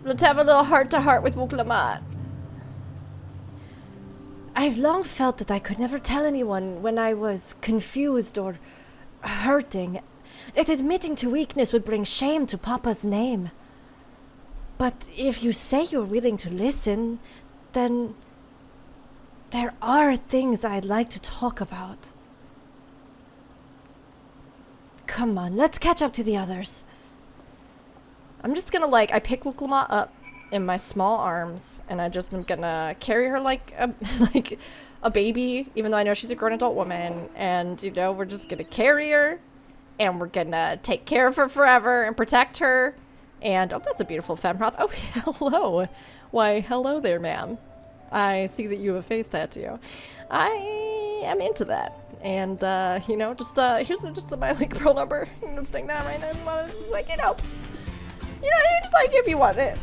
Let's have a little heart-to-heart with Wuk Lamat. I've long felt that I could never tell anyone when I was confused or hurting, that admitting to weakness would bring shame to Papa's name. But if you say you're willing to listen, then there are things I'd like to talk about. Come on, let's catch up to the others. I'm just gonna I pick Wuk Lamat up in my small arms, and I just am gonna carry her like a baby, even though I know she's a grown adult woman, and we're just gonna carry her, and we're gonna take care of her forever and protect her. And oh, that's a beautiful femroth. Oh, hello. Why, hello there, ma'am. I see that you have a face tattoo. I am into that. And here's just my pearl number. Just like that right now. Just if you want it.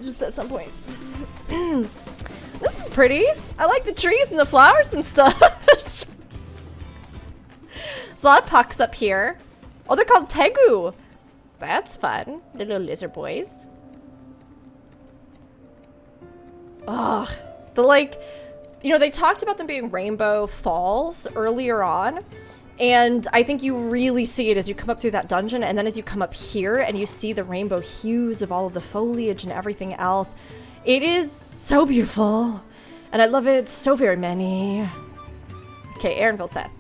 Just at some point. This is pretty. I like the trees and the flowers and stuff. There's a lot of pucks up here. Oh, they're called tegu. That's fun. The little lizard boys. Oh, they talked about them being rainbow falls earlier on. And I think you really see it as you come up through that dungeon, and then as you come up here and you see the rainbow hues of all of the foliage and everything else. It is so beautiful, and I love it so very many. Okay, Aaronville says,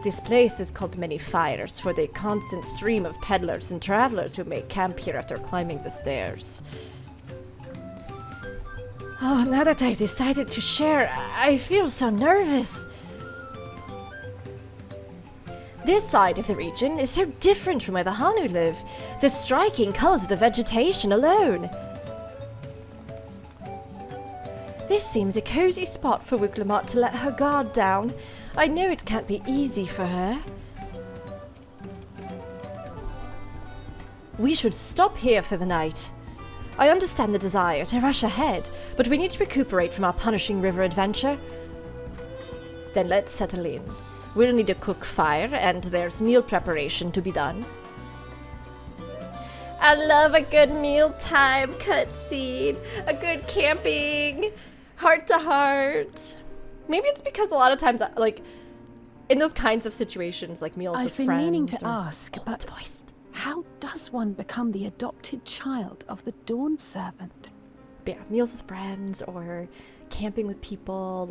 this place is called Many Fires for the constant stream of peddlers and travelers who make camp here after climbing the stairs. Oh, now that I've decided to share, I feel so nervous. This side of the region is so different from where the Hanu live. The striking colors of the vegetation alone. This seems a cozy spot for Wuk Lamat to let her guard down. I know it can't be easy for her. We should stop here for the night. I understand the desire to rush ahead, but we need to recuperate from our punishing river adventure. Then let's settle in. We'll need to cook fire, and there's meal preparation to be done. I love a good mealtime cutscene, a good camping, heart-to-heart. Maybe it's because a lot of times, in those kinds of situations, like meals with friends. I've been meaning to ask, but how does one become the adopted child of the Dawn Servant? Yeah, meals with friends or camping with people,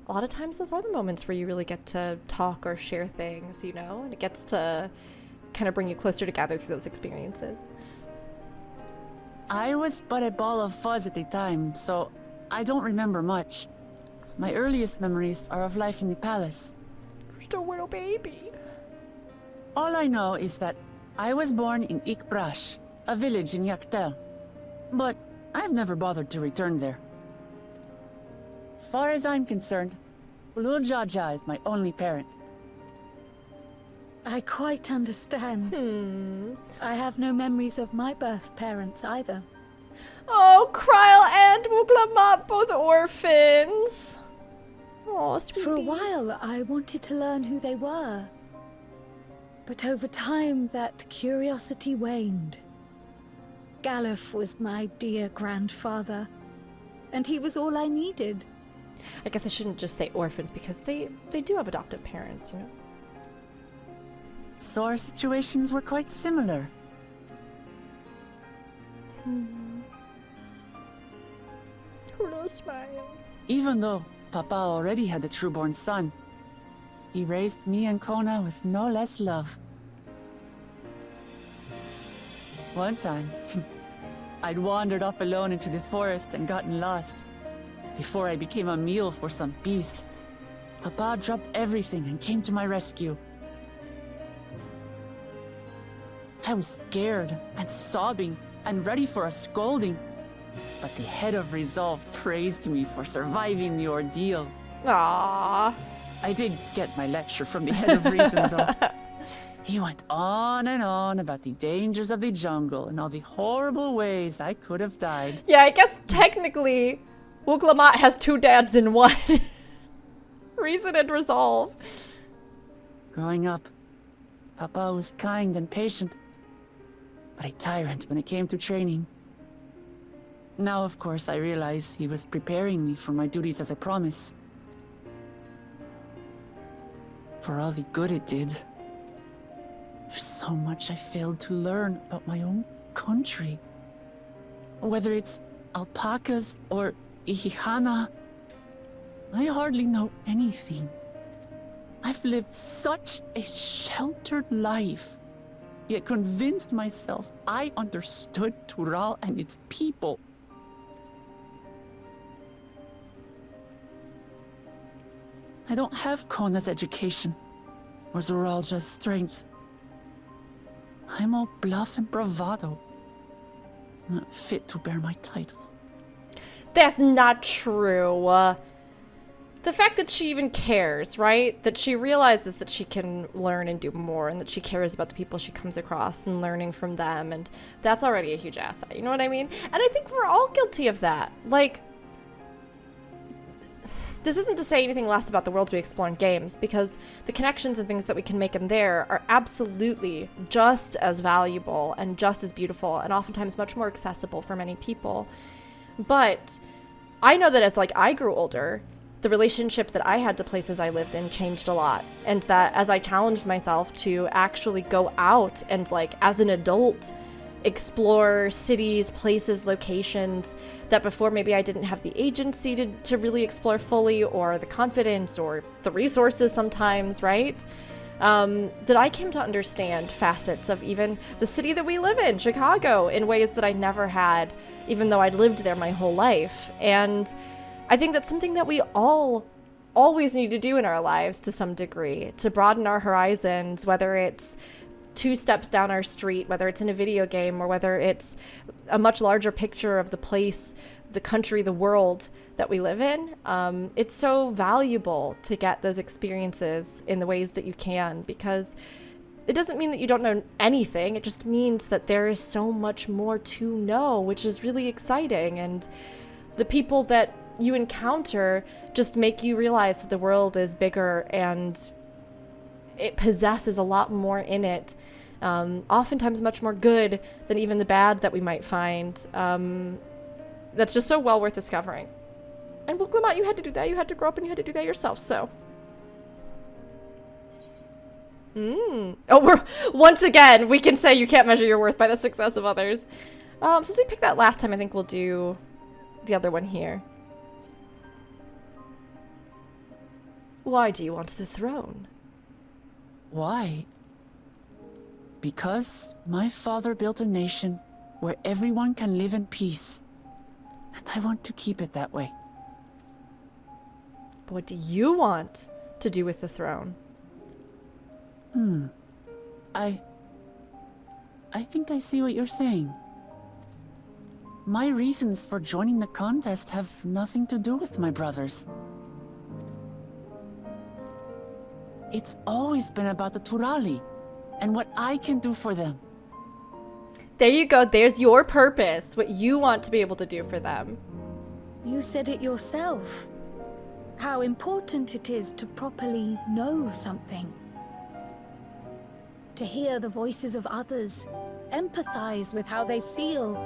a lot of times those are the moments where you really get to talk or share things, and it gets to kind of bring you closer together through those experiences. I was but a ball of fuzz at the time, so I don't remember much. My earliest memories are of life in the palace. Just a little baby. All I know is that I was born in Ikbrash, a village in Yaktel. But I've never bothered to return there. As far as I'm concerned, Ulul Jaja is my only parent. I quite understand. I have no memories of my birth parents either. Oh, Kryl and Wuk Lamat, both orphans. Oh, sweeties. For a while, I wanted to learn who they were. But over time, that curiosity waned. Galuf was my dear grandfather, and he was all I needed. I guess I shouldn't just say orphans, because they do have adoptive parents, So our situations were quite similar. Hello, smile. Even though Papa already had a trueborn son, he raised me and Koana with no less love. One time, I'd wandered off alone into the forest and gotten lost. Before I became a meal for some beast, Papa dropped everything and came to my rescue. I was scared and sobbing and ready for a scolding, but the head of resolve praised me for surviving the ordeal. Aww. I did get my lecture from the head of reason, though. He went on and on about the dangers of the jungle and all the horrible ways I could have died. Yeah, I guess technically Wuk Lamat has two dads in one. Reason and resolve. Growing up, Papa was kind and patient, but a tyrant when it came to training. Now, of course, I realize he was preparing me for my duties as a promise. For all the good it did. There's so much I failed to learn about my own country. Whether it's alpacas or Ihihana, I hardly know anything. I've lived such a sheltered life, yet convinced myself I understood Tural and its people. I don't have Koana's education, or Zoralja's strength. I'm all bluff and bravado, not fit to bear my title. That's not true. The fact that she even cares, right? That she realizes that she can learn and do more, and that she cares about the people she comes across and learning from them, and that's already a huge asset, you know what I mean? And I think we're all guilty of that. Like, this isn't to say anything less about the worlds we explore in games, because the connections and things that we can make in there are absolutely just as valuable and just as beautiful, and oftentimes much more accessible for many people. But I know that as I grew older, the relationship that I had to places I lived in changed a lot. And that as I challenged myself to actually go out and as an adult, explore cities, places, locations that before maybe I didn't have the agency to really explore fully, or the confidence or the resources sometimes, right? That I came to understand facets of even the city that we live in, Chicago, in ways that I never had, even though I'd lived there my whole life. And I think that's something that we all always need to do in our lives to some degree, to broaden our horizons, whether it's 2 steps down our street, whether it's in a video game, or whether it's a much larger picture of the place, the country, the world that we live in. It's so valuable to get those experiences in the ways that you can, because it doesn't mean that you don't know anything. It just means that there is so much more to know, which is really exciting. And the people that you encounter just make you realize that the world is bigger and it possesses a lot more in it, oftentimes much more good than even the bad that we might find. That's just so well worth discovering. And Wuk Lamat, you had to do that. You had to grow up and you had to do that yourself, so. Oh, once again, we can say you can't measure your worth by the success of others. Since we picked that last time, I think we'll do the other one here. Why do you want the throne? Why? Because my father built a nation where everyone can live in peace. And I want to keep it that way. But what do you want to do with the throne? I think I see what you're saying. My reasons for joining the contest have nothing to do with my brothers. It's always been about the Turali and what I can do for them. There you go. There's your purpose. What you want to be able to do for them. You said it yourself. How important it is to properly know something. To hear the voices of others, empathize with how they feel,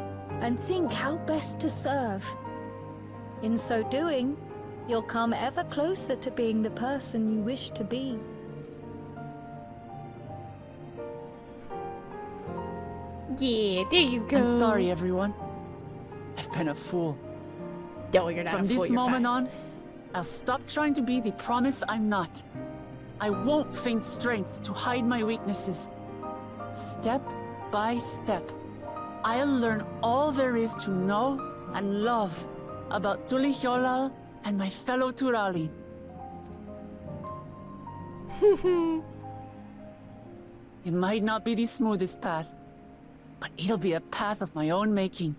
and think how best to serve. In so doing, you'll come ever closer to being the person you wish to be. Yeah, there you go. I'm sorry, everyone. I've been a fool. No, you're not From a fool, this you're moment fine. on, I'll stop trying to be the promise I'm not. I won't feign strength to hide my weaknesses. Step by step, I'll learn all there is to know and love about Tulihyolal and my fellow Turali. It might not be the smoothest path, but it'll be a path of my own making.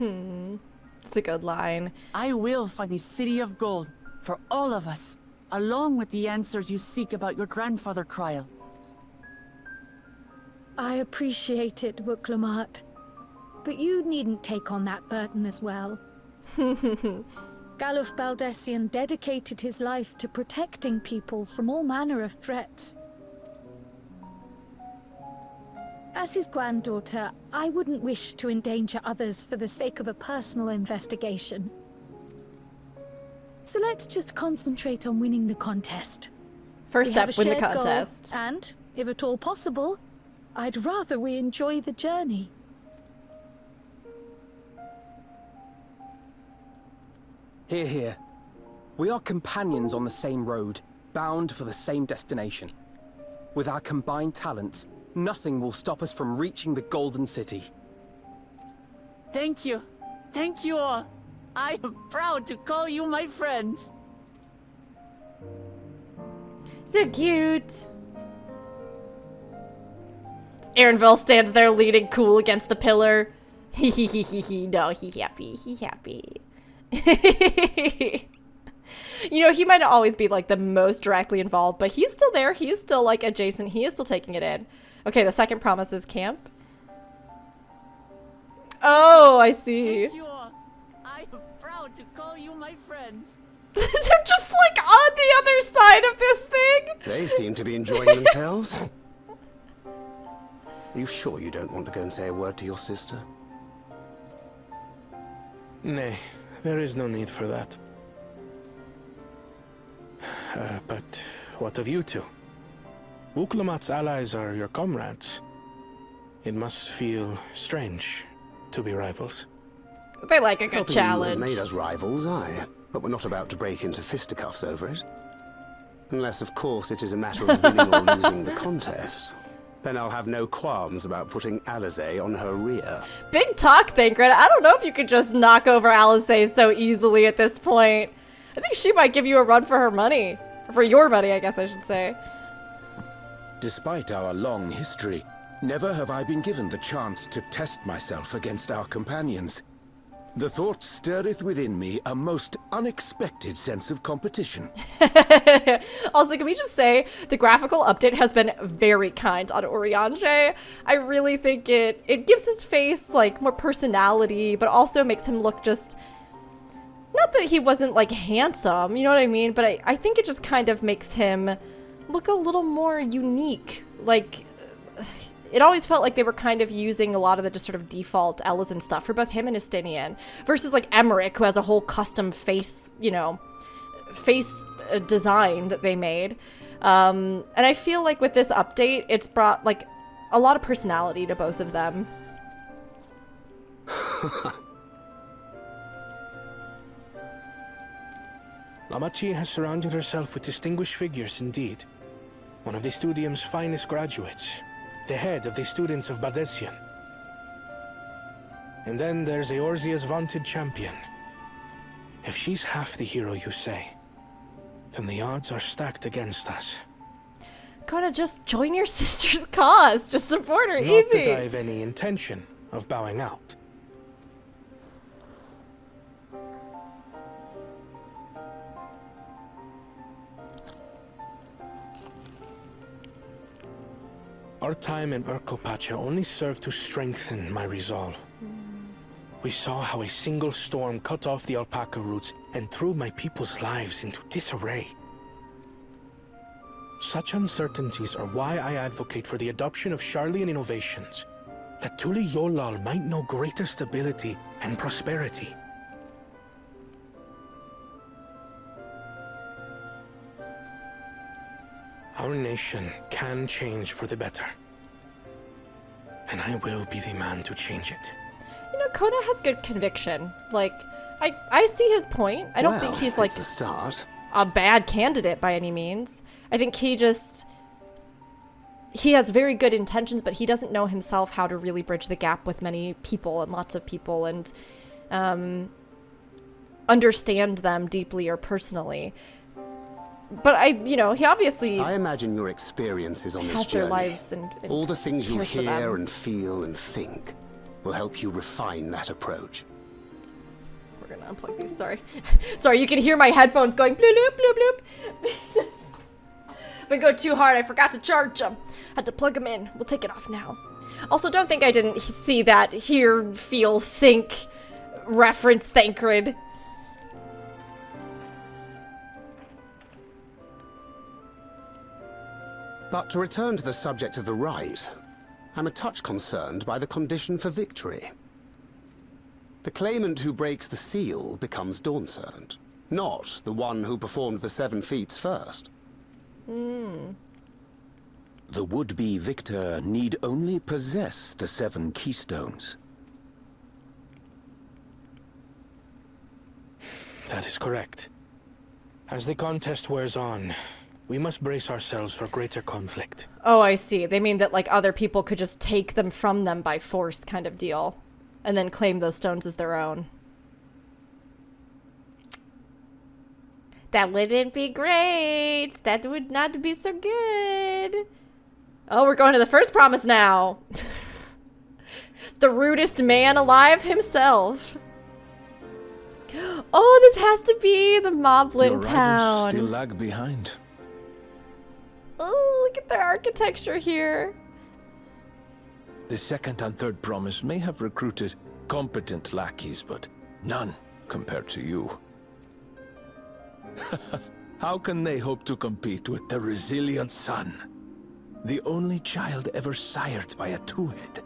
It's a good line. I will find the City of Gold for all of us, along with the answers you seek about your grandfather Kryl. I appreciate it, Wuk Lamat. But you needn't take on that burden as well. Galuf Baldessian dedicated his life to protecting people from all manner of threats. As his granddaughter, I wouldn't wish to endanger others for the sake of a personal investigation. So let's just concentrate on winning the contest. First We have step, a win the shared goal, contest. and, if at all possible, I'd rather we enjoy the journey. Hear, hear. We are companions on the same road, bound for the same destination. With our combined talents, nothing will stop us from reaching the Golden City. Thank you. Thank you all. I am proud to call you my friends. So cute. Aaronville stands there leaning cool against the pillar. Hee hee hee hee hee. No, he happy. He happy. You know, he might not always be like the most directly involved, but he's still there. He's still like adjacent. He is still taking it in. Okay, the second promise is camp. Oh, I see. Thank you all. I am proud to call you my friends. They're just like on the other side of this thing. They seem to be enjoying themselves. Are you sure you don't want to go and say a word to your sister? Nay, there is no need for that. But what of you two? Wuk Lamat's allies are your comrades. It must feel strange to be rivals. They like a good Helping you has challenge. made us rivals, aye. But we're not about to break into fisticuffs over it. Unless, of course, it is a matter of winning or losing the contest. Then I'll have no qualms about putting Alize on her rear. Big talk, Thancred. I don't know if you could just knock over Alice so easily at this point. I think she might give you a run for her money. For your money, I guess I should say. Despite our long history, never have I been given the chance to test myself against our companions. The thought stirreth within me a most unexpected sense of competition. Also, can we just say the graphical update has been very kind on Urianger. I really think it gives his face like more personality, but also makes him look just, not that he wasn't like handsome, you know what I mean? But I think it just kind of makes him look a little more unique. Like, it always felt like they were kind of using a lot of the just sort of default Ellis and stuff for both him and Estinian, versus like Emmerich, who has a whole custom face, you know, face design that they made. And I feel like with this update, it's brought like a lot of personality to both of them. Lamachi has surrounded herself with distinguished figures indeed. One of the Studium's finest graduates. The head of the students of Bardesian. And then there's Eorzea's vaunted champion. If she's half the hero you say, then the odds are stacked against us. Koana, just join your sister's cause. Just support her, Not easy. that I have any intention of bowing out. Our time in Urkopacha only served to strengthen my resolve. We saw how a single storm cut off the alpaca roots and threw my people's lives into disarray. Such uncertainties are why I advocate for the adoption of Sharlayan innovations, that Tuli Yolal might know greater stability and prosperity. Our nation can change for the better. And I will be the man to change it. You know, Koana has good conviction. Like, I see his point. I don't think he's like it's a start. a bad candidate by any means. I think he has very good intentions, but he doesn't know himself how to really bridge the gap with many people and lots of people and understand them deeply or personally. But he obviously I imagine your experiences on this has their journey, lives and all the things you cares for hear them. and feel and think, will help you refine that approach. We're gonna unplug these, sorry. Sorry, you can hear my headphones going bloop, bloop, bloop, bloop. If I go too hard, I forgot to charge them. Had to plug them in. We'll take it off now. Also, don't think I didn't see that hear, feel, think reference, Thancred. But to return to the subject of the rite, I'm a touch concerned by the condition for victory. The claimant who breaks the seal becomes Dawn Servant, not the one who performed the 7 feats first. The would-be victor need only possess the 7 keystones. That is correct. As the contest wears on, we must brace ourselves for greater conflict. Oh, I see. They mean that, like, other people could just take them from them by force kind of deal. And then claim those stones as their own. That wouldn't be great. That would not be so good. Oh, we're going to the first promise now. The rudest man alive himself. Oh, this has to be the Moblin Your rivals town. still lag behind. Oh, look at their architecture here. The second and third promise may have recruited competent lackeys, but none compared to you. How can they hope to compete with the resilient son? The only child ever sired by a two-head.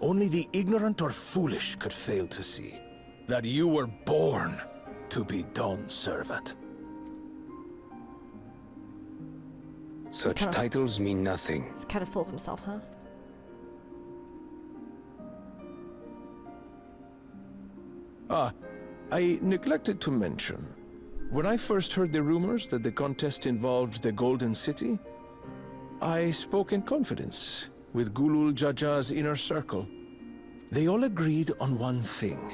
Only the ignorant or foolish could fail to see that you were born to be Dawn Servant. Such titles mean nothing. He's kind of full of himself, huh? I neglected to mention. When I first heard the rumors that the contest involved the Golden City, I spoke in confidence with Gulul Jaja's inner circle. They all agreed on one thing.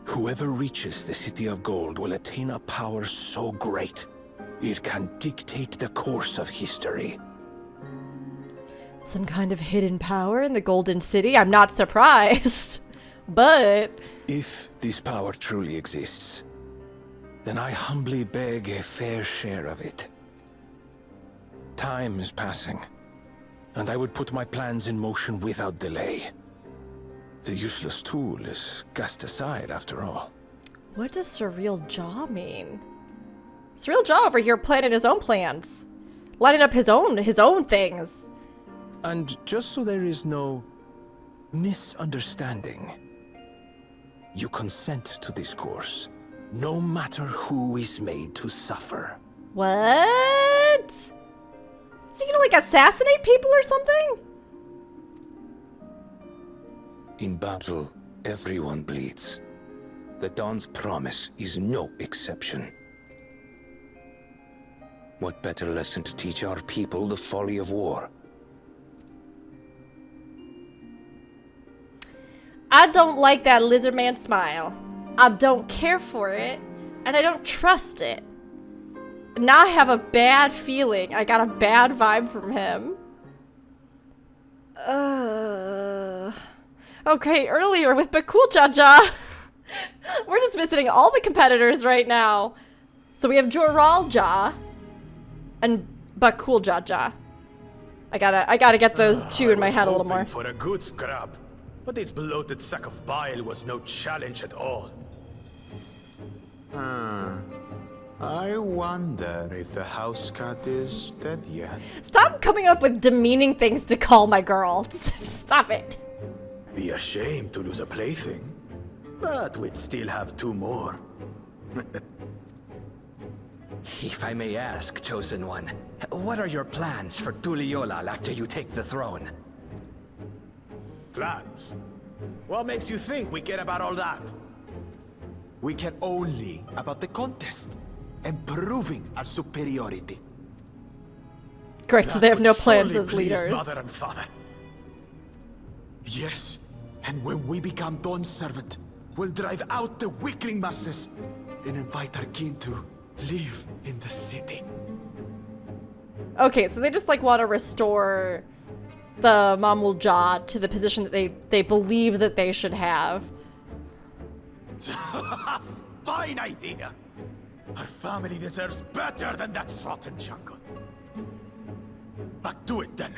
Whoever reaches the City of Gold will attain a power so great, it can dictate the course of history. Some kind of hidden power in the Golden City? I'm not surprised. But If this power truly exists, then I humbly beg a fair share of it. Time is passing, and I would put my plans in motion without delay. The useless tool is cast aside after all. what does Surreal Jaw mean? Surreal Jaw over here planning his own plans. Lining up his own things. And just so there is no misunderstanding, you consent to this course, no matter who is made to suffer. What? Is he gonna, like, assassinate people or something? In battle, everyone bleeds. The Dawn's promise is no exception. What better lesson to teach our people the folly of war? I don't like that lizard man smile. I don't care for it, and I don't trust it. Now I have a bad feeling. I got a bad vibe from him. Okay, earlier with Bakul Jaja. We're just visiting all the competitors right now. So we have Joral Ja and Bakul Jaja. I gotta get those two in my head a little more. For a good scrap, but this bloated sack of bile was no challenge at all. I wonder if the house cat is dead yet. Stop coming up with demeaning things to call my girl. Stop it. Be ashamed to lose a plaything, but we'd still have 2 more. If I may ask, Chosen One, what are your plans for Tuliolal after you take the throne? Plans? What makes you think we care about all that? We care only about the contest and proving our superiority. Great, so That they have no would plans surely as please leaders. Mother and father. Yes, and when we become Dawn's servant, we'll drive out the weakling masses and invite our kin to live in the city. Okay, so they just, like, want to restore the Mamul Jah to the position that they believe that they should have. Fine idea! Our family deserves better than that rotten jungle. But do it then.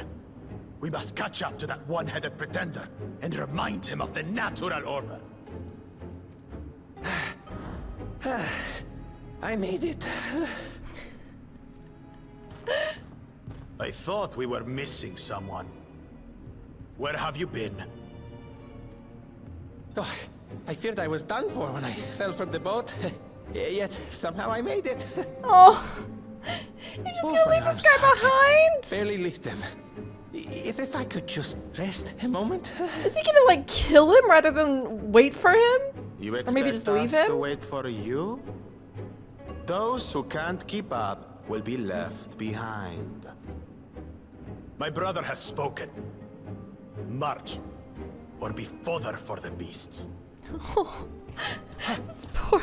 We must catch up to that one-headed pretender and remind him of the natural order. I made it. I thought we were missing someone. Where have you been? Oh, I feared I was done for when I fell from the boat. Yet somehow I made it. Oh, you're just Both gonna my leave this arms, guy I can behind? barely lift them. If I could just rest a moment. Is he gonna like kill him rather than wait for him? You Or expect maybe just leave us him? to wait for you? Those who can't keep up will be left behind. My brother has spoken. March, or be fodder for the beasts. Oh, this poor.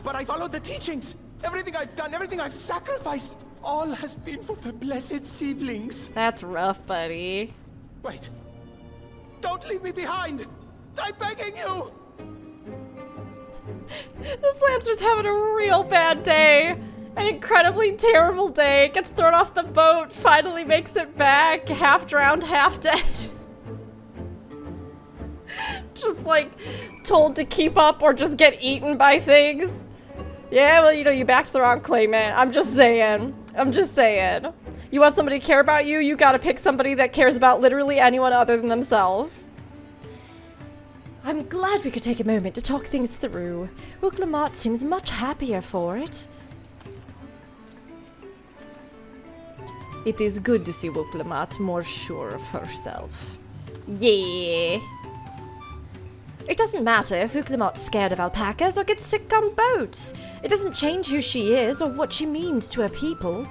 But I followed the teachings. Everything I've done, everything I've sacrificed, all has been for the blessed seedlings. That's rough, buddy. Wait. Don't leave me behind. I'm begging you. This Lancer's having a real bad day. An incredibly terrible day. Gets thrown off the boat, finally makes it back, half drowned, half dead. Just like told to keep up or just get eaten by things. Yeah, well, you know, you backed the wrong claimant. I'm just saying. You want somebody to care about you, you gotta pick somebody that cares about literally anyone other than themselves. I'm glad we could take a moment to talk things through. Wuk Lamat seems much happier for it. It is good to see Wuk Lamat more sure of herself. Yeah. It doesn't matter if Wuk Lamat's scared of alpacas or gets sick on boats. It doesn't change who she is or what she means to her people.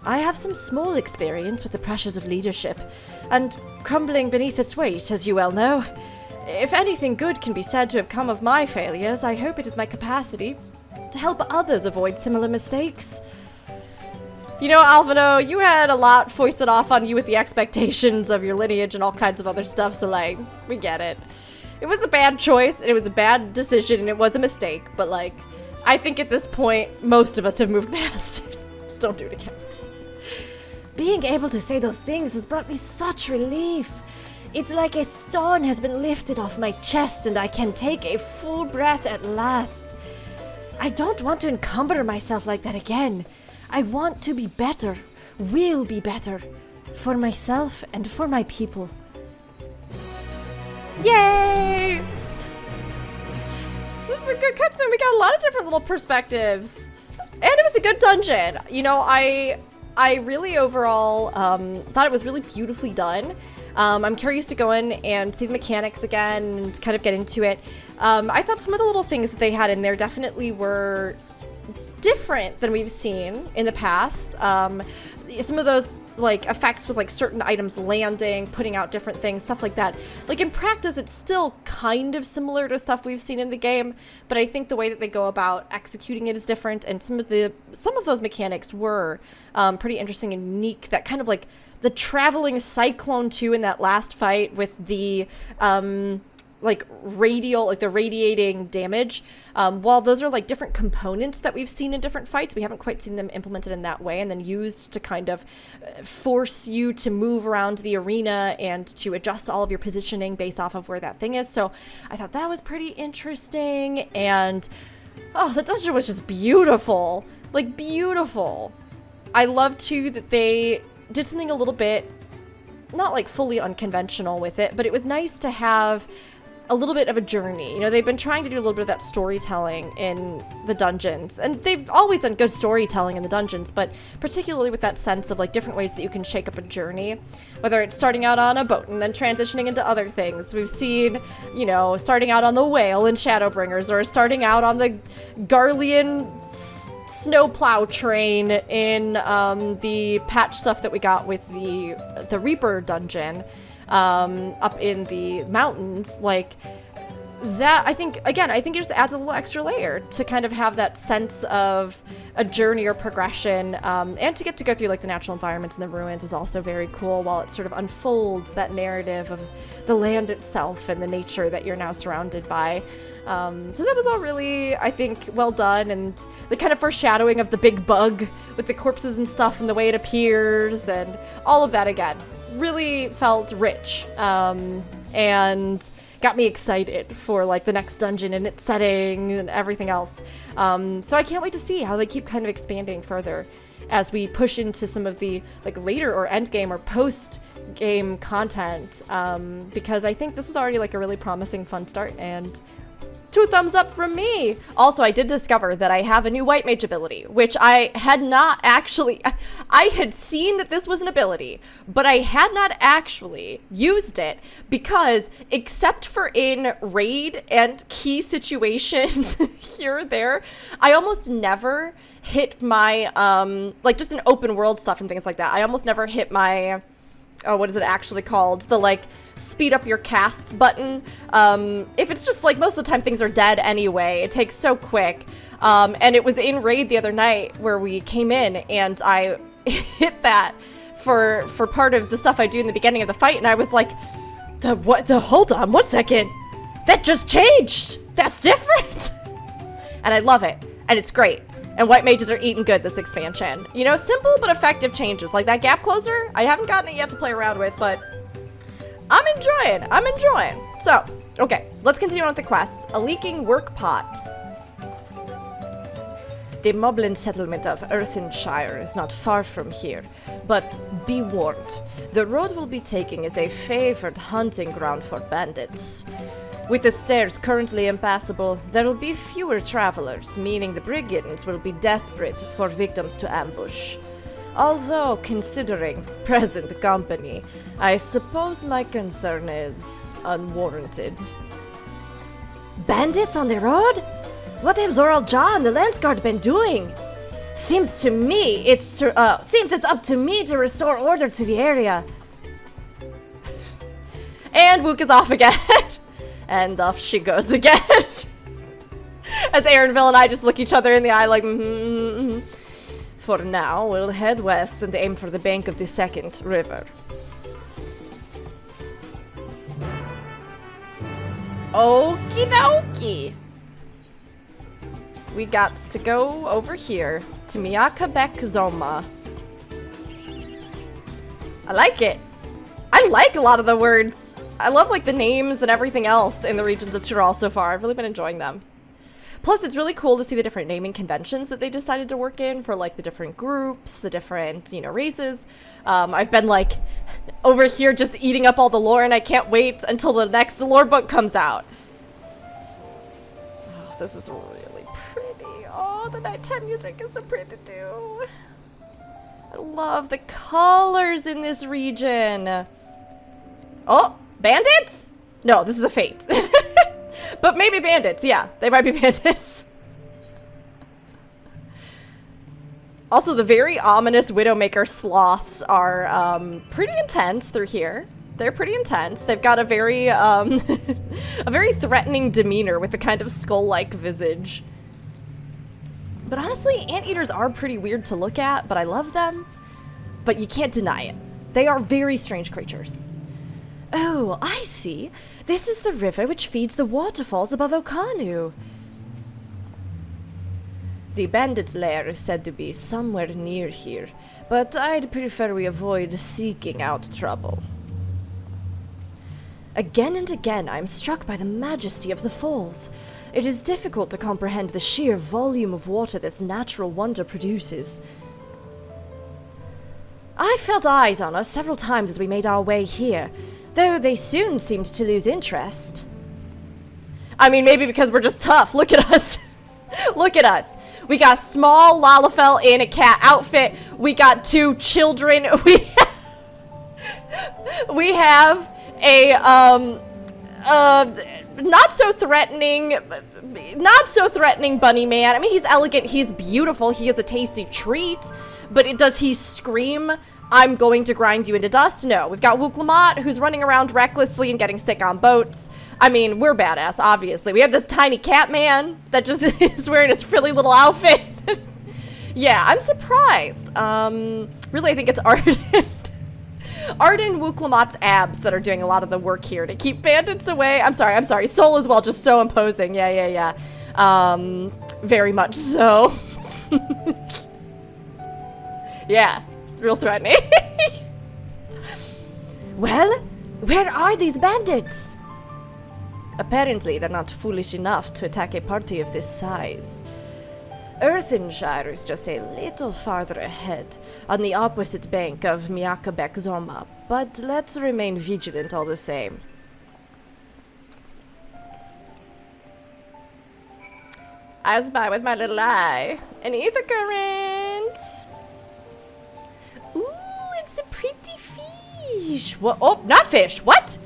I have some small experience with the pressures of leadership, and crumbling beneath its weight, as you well know. If anything good can be said to have come of my failures, I hope it is my capacity to help others avoid similar mistakes. You know, Alvino, you had a lot foisted off on you with the expectations of your lineage and all kinds of other stuff, so, like, we get it. It was a bad choice, and it was a bad decision, and it was a mistake, but, like, I think at this point, most of us have moved past it. Just don't do it again. Being able to say those things has brought me such relief. It's like a stone has been lifted off my chest, and I can take a full breath at last. I don't want to encumber myself like that again. I want to be better, will be better, for myself and for my people. Yay! This is a good cutscene. We got a lot of different little perspectives. And it was a good dungeon. You know, I really overall thought it was really beautifully done. I'm curious to go in and see the mechanics again and kind of get into it. I thought some of the little things that they had in there definitely were different than we've seen in the past. Some of those like effects with like certain items landing, putting out different things, stuff like that. Like in practice, it's still kind of similar to stuff we've seen in the game, but I think the way that they go about executing it is different, and some of those mechanics were pretty interesting and unique. That kind of like the traveling cyclone too in that last fight with the like the radiating damage. While those are like different components that we've seen in different fights, we haven't quite seen them implemented in that way and then used to kind of force you to move around the arena and to adjust all of your positioning based off of where that thing is. So I thought that was pretty interesting. And oh, the dungeon was just beautiful. Like beautiful. I love too that they did something a little bit not like fully unconventional with it, but it was nice to have a little bit of a journey. You know, they've been trying to do a little bit of that storytelling in the dungeons, and they've always done good storytelling in the dungeons, but particularly with that sense of like different ways that you can shake up a journey, whether it's starting out on a boat and then transitioning into other things. We've seen, you know, starting out on the whale in Shadowbringers, or starting out on the Garlean snowplow train in the patch stuff that we got with the Reaper dungeon up in the mountains. Like that, I think it just adds a little extra layer to kind of have that sense of a journey or progression, and to get to go through like the natural environments and the ruins was also very cool, while it sort of unfolds that narrative of the land itself and the nature that you're now surrounded by. So that was all really, I think, well done, and the kind of foreshadowing of the big bug with the corpses and stuff and the way it appears and all of that again really felt rich, and got me excited for like the next dungeon and its setting and everything else. So I can't wait to see how they keep kind of expanding further as we push into some of the like later or end game or post game content, because I think this was already like a really promising fun start, and 2 thumbs up from me. Also, I did discover that I have a new white mage ability, which I had not actually, I had seen that this was an ability, but I had not actually used it because, except for in raid and key situations here or there, I almost never hit my, like just in open world stuff and things like that, I almost never hit my, oh, what is it actually called? The like speed up your casts button. If it's just like most of the time things are dead anyway, it takes so quick. And it was in raid the other night where we came in and I hit that for part of the stuff I do in the beginning of the fight, and I was like, hold on 1 second. That just changed. That's different. And I love it. And it's great. And white mages are eating good this expansion. You know, simple but effective changes. Like that gap closer, I haven't gotten it yet to play around with, but I'm enjoying. So, okay, let's continue on with the quest. A leaking work pot. The Moblin settlement of Earthenshire is not far from here, but be warned, the road we'll be taking is a favored hunting ground for bandits. With the stairs currently impassable, there will be fewer travelers, meaning the brigands will be desperate for victims to ambush. Although, considering present company, I suppose my concern is unwarranted. Bandits on the road? What have Zoral Jah and the Landsguard been doing? Seems it's up to me to restore order to the area. And Wuk is off again. And off she goes again. As Aaronville and I just look each other in the eye like, For now, we'll head west and aim for the bank of the second river. Okie dokie. We got to go over here to Wachumeqimeqi Zoma. I like it. I like a lot of the words. I love like the names and everything else in the regions of Tyrol so far. I've really been enjoying them. Plus, it's really cool to see the different naming conventions that they decided to work in for like the different groups, the different, you know, races. I've been like over here just eating up all the lore, and I can't wait until the next lore book comes out. Oh, this is really pretty. Oh, the nighttime music is so pretty too. I love the colors in this region. Oh, bandits? No, this is a fate. But maybe bandits, yeah. They might be bandits. Also, the very ominous Widowmaker sloths are pretty intense through here. They're pretty intense. They've got a very, a very threatening demeanor with the kind of skull-like visage. But honestly, anteaters are pretty weird to look at, but I love them. But you can't deny it. They are very strange creatures. Oh, I see. This is the river which feeds the waterfalls above Okanu. The bandit's lair is said to be somewhere near here, but I'd prefer we avoid seeking out trouble. Again and again, I'm struck by the majesty of the falls. It is difficult to comprehend the sheer volume of water this natural wonder produces. I felt eyes on us several times as we made our way here, though they soon seemed to lose interest. I mean, maybe because we're just tough. Look at us. Look at us. We got small Lalafell in a cat outfit. We got 2 children. We have a not so threatening bunny man. I mean, he's elegant, he's beautiful, he is a tasty treat, but does he scream, I'm going to grind you into dust? No. We've got Wuk Lamat, who's running around recklessly and getting sick on boats. I mean, we're badass, obviously. We have this tiny cat man that just is wearing his frilly little outfit. Yeah, I'm surprised. Really, I think it's Arden. Arden Wuk Lamat's abs that are doing a lot of the work here to keep bandits away. I'm sorry. Soul as well, just so imposing. Yeah. Very much so. Yeah, real threatening. Well, where are these bandits? Apparently, they're not foolish enough to attack a party of this size. Earthenshire is just a little farther ahead, on the opposite bank of Miakabek, but let's remain vigilant all the same. I spy with my little eye an ether current. Ooh, it's a pretty fish. What? Oh, not fish. What?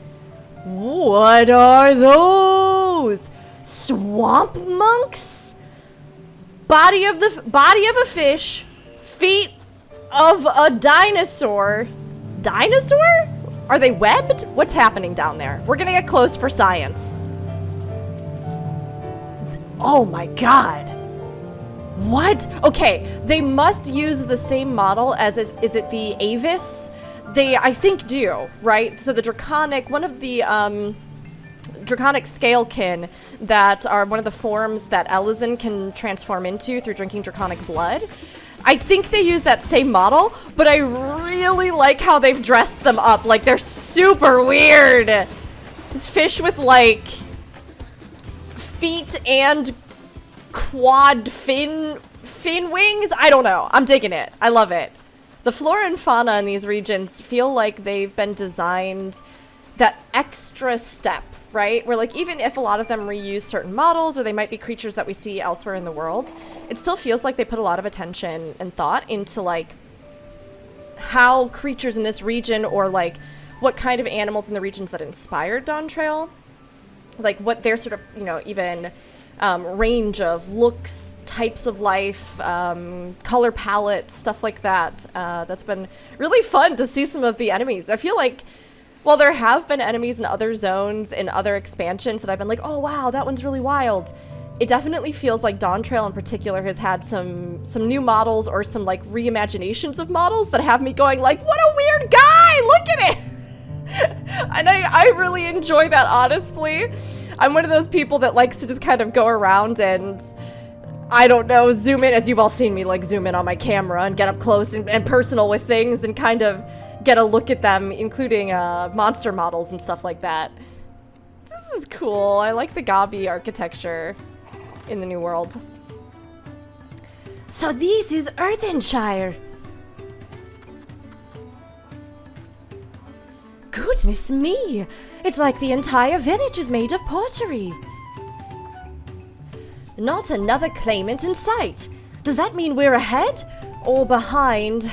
What are those? Swamp monks? Body of a fish, feet of a dinosaur. Dinosaur? Are they webbed? What's happening down there? We're gonna get close for science. Oh my god. What? Okay, they must use the same model as, is it the Avis? They, I think, do, right? So the Draconic, one of the, Draconic Scalekin that are one of the forms that Elizin can transform into through drinking Draconic blood. I think they use that same model, but I really like how they've dressed them up. Like, they're super weird. This fish with, like, feet and quad fin wings? I don't know. I'm digging it. I love it. The flora and fauna in these regions feel like they've been designed that extra step, right? Where, like, even if a lot of them reuse certain models or they might be creatures that we see elsewhere in the world, it still feels like they put a lot of attention and thought into, like, how creatures in this region, or, like, what kind of animals in the regions that inspired Dawntrail, like, what their sort of, you know, even range of looks, types of life, color palette, stuff like that. That's been really fun to see some of the enemies. I feel like, while there have been enemies in other zones and other expansions that I've been like, oh wow, that one's really wild, it definitely feels like Dawntrail in particular has had some new models or some, like, reimaginations of models that have me going like, what a weird guy, look at it. And I really enjoy that, honestly. I'm one of those people that likes to just kind of go around and, I don't know, zoom in, as you've all seen me, like, zoom in on my camera and get up close and personal with things and kind of get a look at them, including monster models and stuff like that. This is cool. I like the Gobbie architecture in the New World. So this is Earthenshire. Goodness me! It's like the entire village is made of pottery. Not another claimant in sight. Does that mean we're ahead or behind?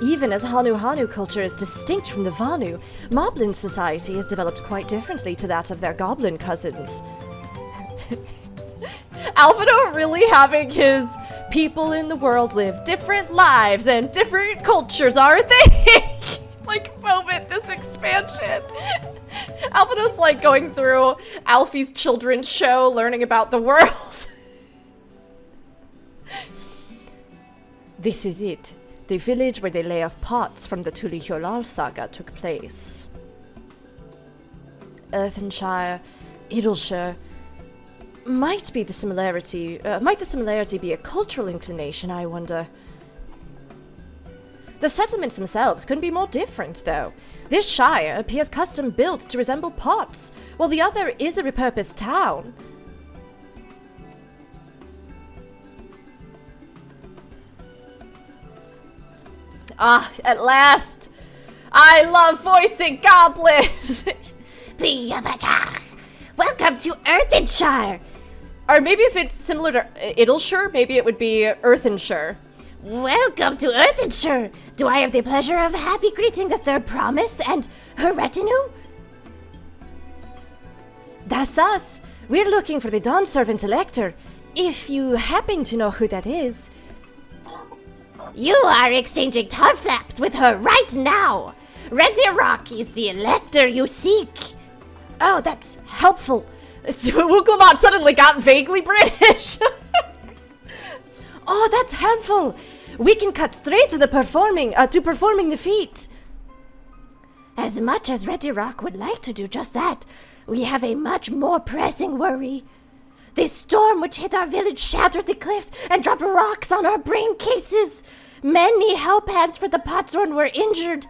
Even as Hanu culture is distinct from the Vanu, Moblin society has developed quite differently to that of their goblin cousins. Alvino really having his people in the world live different lives and different cultures are a thing! Like, moment, this expansion. Alvino's like going through Alfie's children's show, learning about the world. This is it. The village where the lay of pots from the Tulihyolal saga took place. Earthenshire, Idleshire. Might the similarity be a cultural inclination, I wonder? The settlements themselves couldn't be more different, though. This shire appears custom-built to resemble pots, while the other is a repurposed town. Ah, at last! I love voicing goblins! Welcome to Earthenshire! Or maybe if it's similar to Idleshire, maybe it would be Earthenshire. Welcome to Earthenshire! Do I have the pleasure of happy greeting the Third Promise and her retinue? That's us. We're looking for the Dawn Servant Elector. If you happen to know who that is. You are exchanging tongue flaps with her right now! Redirok is the Elector you seek! Oh, that's helpful. Wuk Lamat suddenly got vaguely British. Oh, that's helpful. We can cut straight to performing the feat. As much as Redirok would like to do just that, we have a much more pressing worry. The storm which hit our village shattered the cliffs and dropped rocks on our brain cases. Many Helphands for the Potzorn were injured.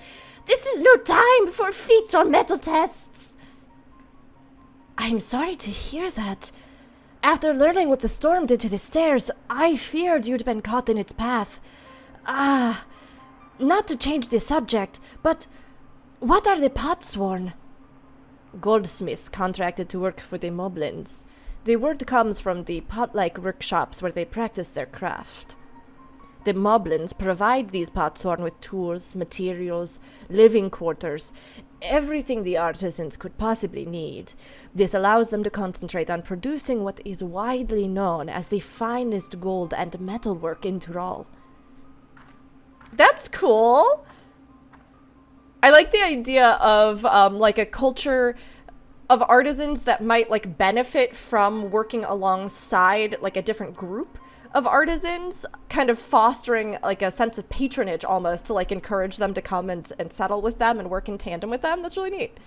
This is no time for feats or metal tests. I'm sorry to hear that. After learning what the storm did to the stairs, I feared you'd been caught in its path. Not to change the subject, but what are the potsworn? Goldsmiths contracted to work for the Moblins. The word comes from the pot-like workshops where they practice their craft. The Moblins provide these potsworn with tools, materials, living quarters, everything the artisans could possibly need. This allows them to concentrate on producing what is widely known as the finest gold and metalwork in Tyrol. That's cool. I like the idea of like a culture of artisans that might like benefit from working alongside like a different group of artisans, kind of fostering like a sense of patronage almost to like encourage them to come and settle with them and work in tandem with them. That's really neat.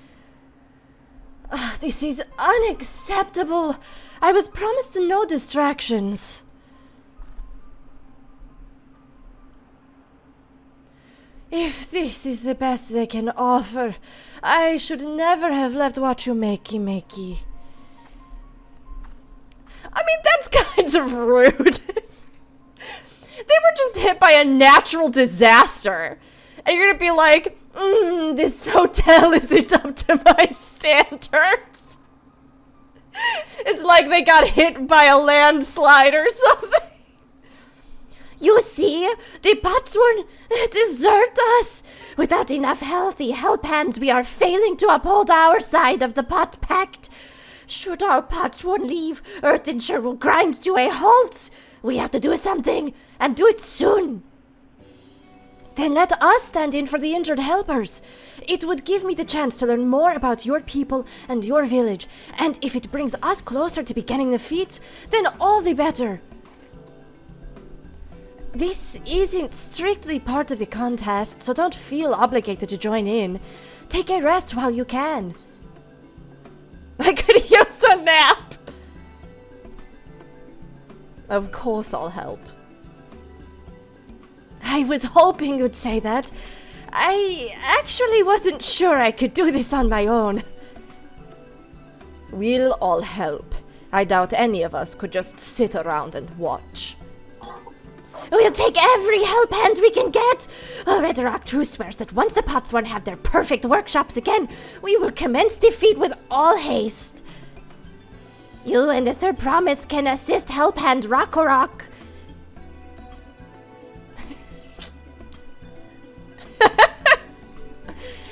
This is unacceptable. I was promised no distractions. If this is the best they can offer, I should never have left Wachumeqimeqi. I mean, that's kind of rude. They were just hit by a natural disaster. And you're gonna be like, this hotel isn't up to my standards. It's like they got hit by a landslide or something. You see, the potsworn desert us. Without enough healthy Helphands, we are failing to uphold our side of the pot pact. Should our potsworn leave, Earthenshire will grind to a halt. We have to do something, and do it soon. Then let us stand in for the injured helpers. It would give me the chance to learn more about your people and your village, and if it brings us closer to beginning the feat, then all the better. This isn't strictly part of the contest, so don't feel obligated to join in. Take a rest while you can. I could use a nap! Of course I'll help. I was hoping you'd say that. I actually wasn't sure I could do this on my own. We'll all help. I doubt any of us could just sit around and watch. We'll take every Helphand we can get. Rederock too swears that once the potsworn have their perfect workshops again, we will commence the feat with all haste. You and the third promise can assist Helphand Rockorok.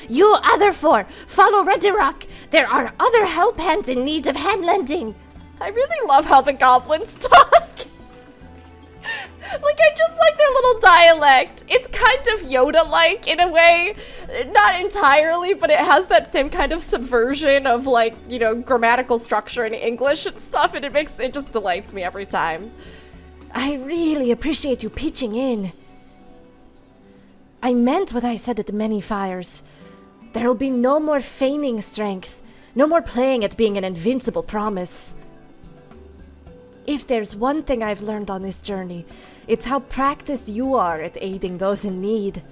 You other four, follow Rederock. There are other Helphands in need of hand-lending. I really love how the goblins talk. Like, I just like their little dialect. It's kind of Yoda-like in a way. Not entirely, but it has that same kind of subversion of, like, you know, grammatical structure in English and stuff, and it just delights me every time. I really appreciate you pitching in. I meant what I said at the many fires. There'll be no more feigning strength, no more playing at being an invincible promise. If there's one thing I've learned on this journey, it's how practiced you are at aiding those in need.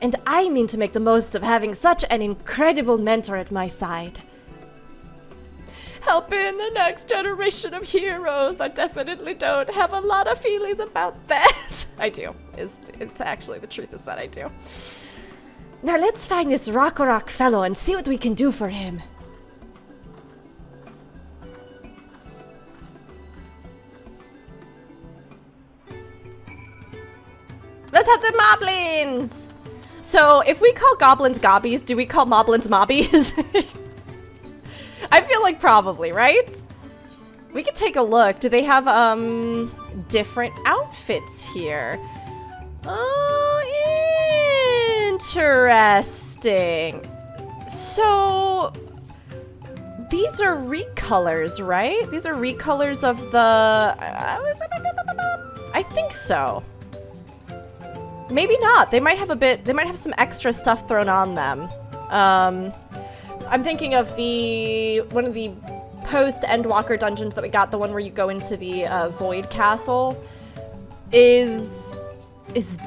And I mean to make the most of having such an incredible mentor at my side. Helping the next generation of heroes. I definitely don't have a lot of feelings about that. I do. It's actually, the truth is that I do. Now let's find this Rockorok fellow and see what we can do for him. Let's have the Moblins! So, if we call goblins Gobbies, do we call Moblins Mobbies? I feel like probably, right? We could take a look. Do they have, different outfits here? Oh, interesting. So, these are recolors, right? These are recolors of the... I think so. Maybe not. They might have some extra stuff thrown on them. I'm thinking of one of the post-Endwalker dungeons that we got, the one where you go into the Void Castle. Is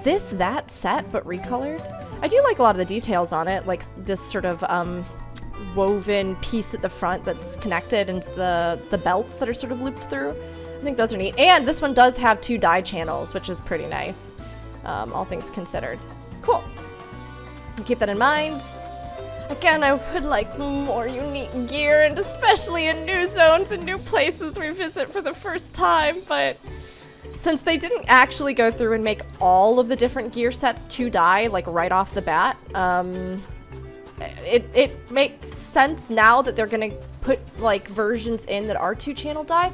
this that set, but recolored? I do like a lot of the details on it, like this sort of, woven piece at the front that's connected, and the belts that are sort of looped through. I think those are neat. And this one does have 2 dye channels, which is pretty nice, all things considered. Cool. I'll keep that in mind. Again, I would like more unique gear, and especially in new zones and new places we visit for the first time, but since they didn't actually go through and make all of the different gear sets to dye, like right off the bat, it makes sense now that they're gonna put like versions in that are 2-channel dye.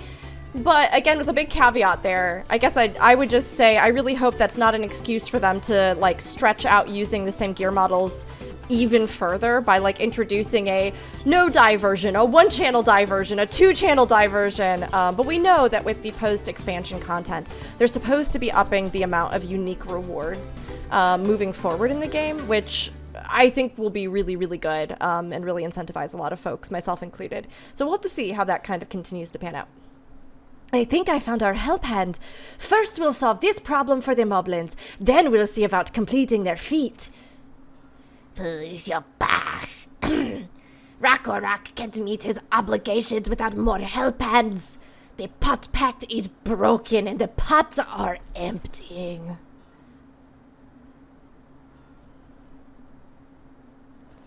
But again, with a big caveat there, I guess I would just say I really hope that's not an excuse for them to like stretch out using the same gear models even further by like introducing a no dye version, a 1-channel dye version, a 2-channel dye version. But we know that with the post-expansion content, they're supposed to be upping the amount of unique rewards moving forward in the game, which I think will be really, really good and really incentivize a lot of folks, myself included. So we'll have to see how that kind of continues to pan out. I think I found our help hand. First we'll solve this problem for the Moblins, then we'll see about completing their feat. Push your back. Rakorak can't meet his obligations without more help hands. The pot pact is broken and the pots are emptying.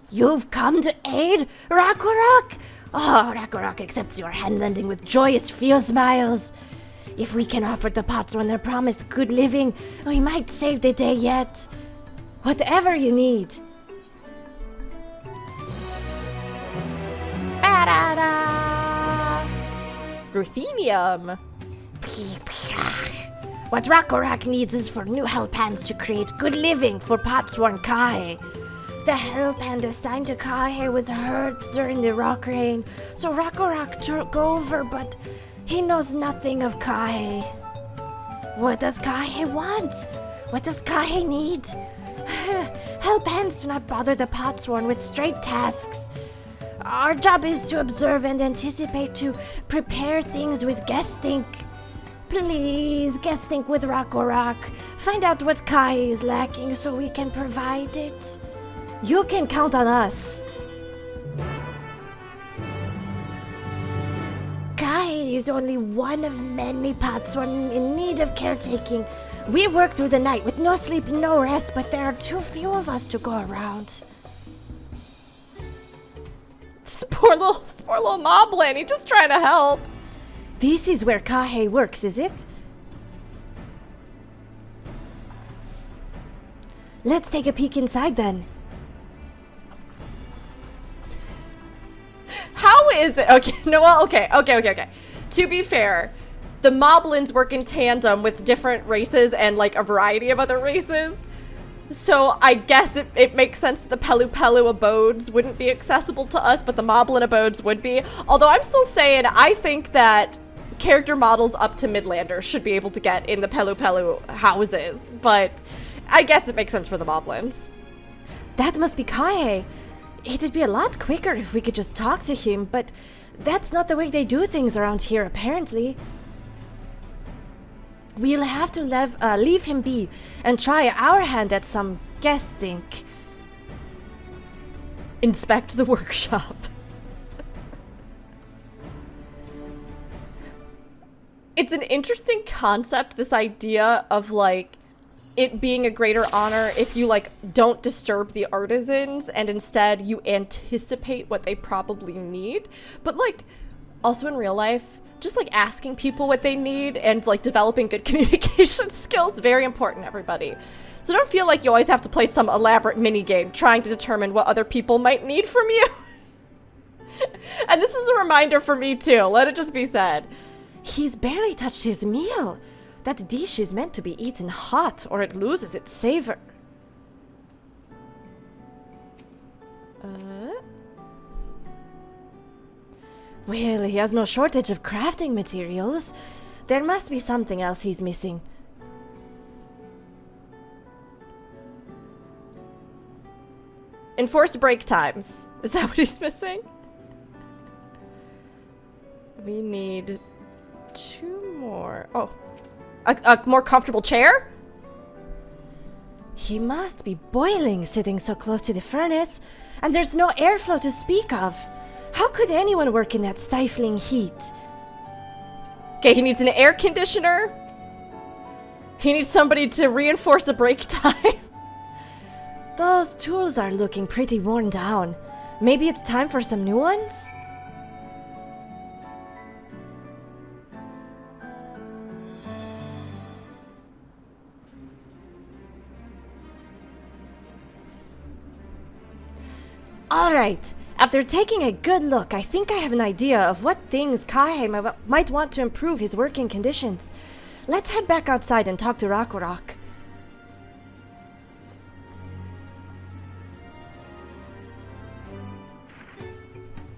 You've come to aid, Rakorak? Oh, Rakorak accepts your hand-lending with joyous, few smiles. If we can offer the pots when they're promised good living, we might save the day yet. Whatever you need. Ba-da-da! Ruthenium. What Rakorak needs is for new help hands to create good living for Potsworn Kaahe. The help hand assigned to Kaahe was hurt during the rock rain, so Rakorak took over, but he knows nothing of Kaahe. What does Kaahe want? What does Kaahe need? Help hands do not bother the Potsworn with straight tasks. Our job is to observe and anticipate, to prepare things with guess-think. Please, guess-think with Rakorak. Find out what Kaahe is lacking so we can provide it. You can count on us. Kaahe is only one of many Potsworn in need of caretaking. We work through the night with no sleep, no rest, but there are too few of us to go around. This poor little Moblin, he's just trying to help. This is where Kaahe works, is it? Let's take a peek inside then. How is it? Okay, no, well, okay. To be fair, the Moblins work in tandem with different races and like a variety of other races. So I guess it makes sense that the Pelu abodes wouldn't be accessible to us, but the Moblin abodes would be. Although I'm still saying I think that character models up to Midlander should be able to get in the Pelu houses, but I guess it makes sense for the Moblins. That must be Kaahe. It'd be a lot quicker if we could just talk to him, but that's not the way they do things around here, apparently. We'll have to leave him be and try our hand at some guess-think. Inspect the workshop. It's an interesting concept, this idea of like it being a greater honor if you like don't disturb the artisans and instead you anticipate what they probably need. But like also in real life, just like asking people what they need and like developing good communication skills, very important, everybody. So don't feel like you always have to play some elaborate mini game trying to determine what other people might need from you. And this is a reminder for me too, let it just be said. He's barely touched his meal. That dish is meant to be eaten hot or it loses its savor. Well, he has no shortage of crafting materials. There must be something else he's missing. Enforced break times. Is that what he's missing? We need 2 more. Oh. A more comfortable chair? He must be boiling sitting so close to the furnace. And there's no airflow to speak of. How could anyone work in that stifling heat? Okay, he needs an air conditioner. He needs somebody to reinforce the break time. Those tools are looking pretty worn down. Maybe it's time for some new ones? Alright, after taking a good look, I think I have an idea of what things Kaahe might want to improve his working conditions. Let's head back outside and talk to Rakurak.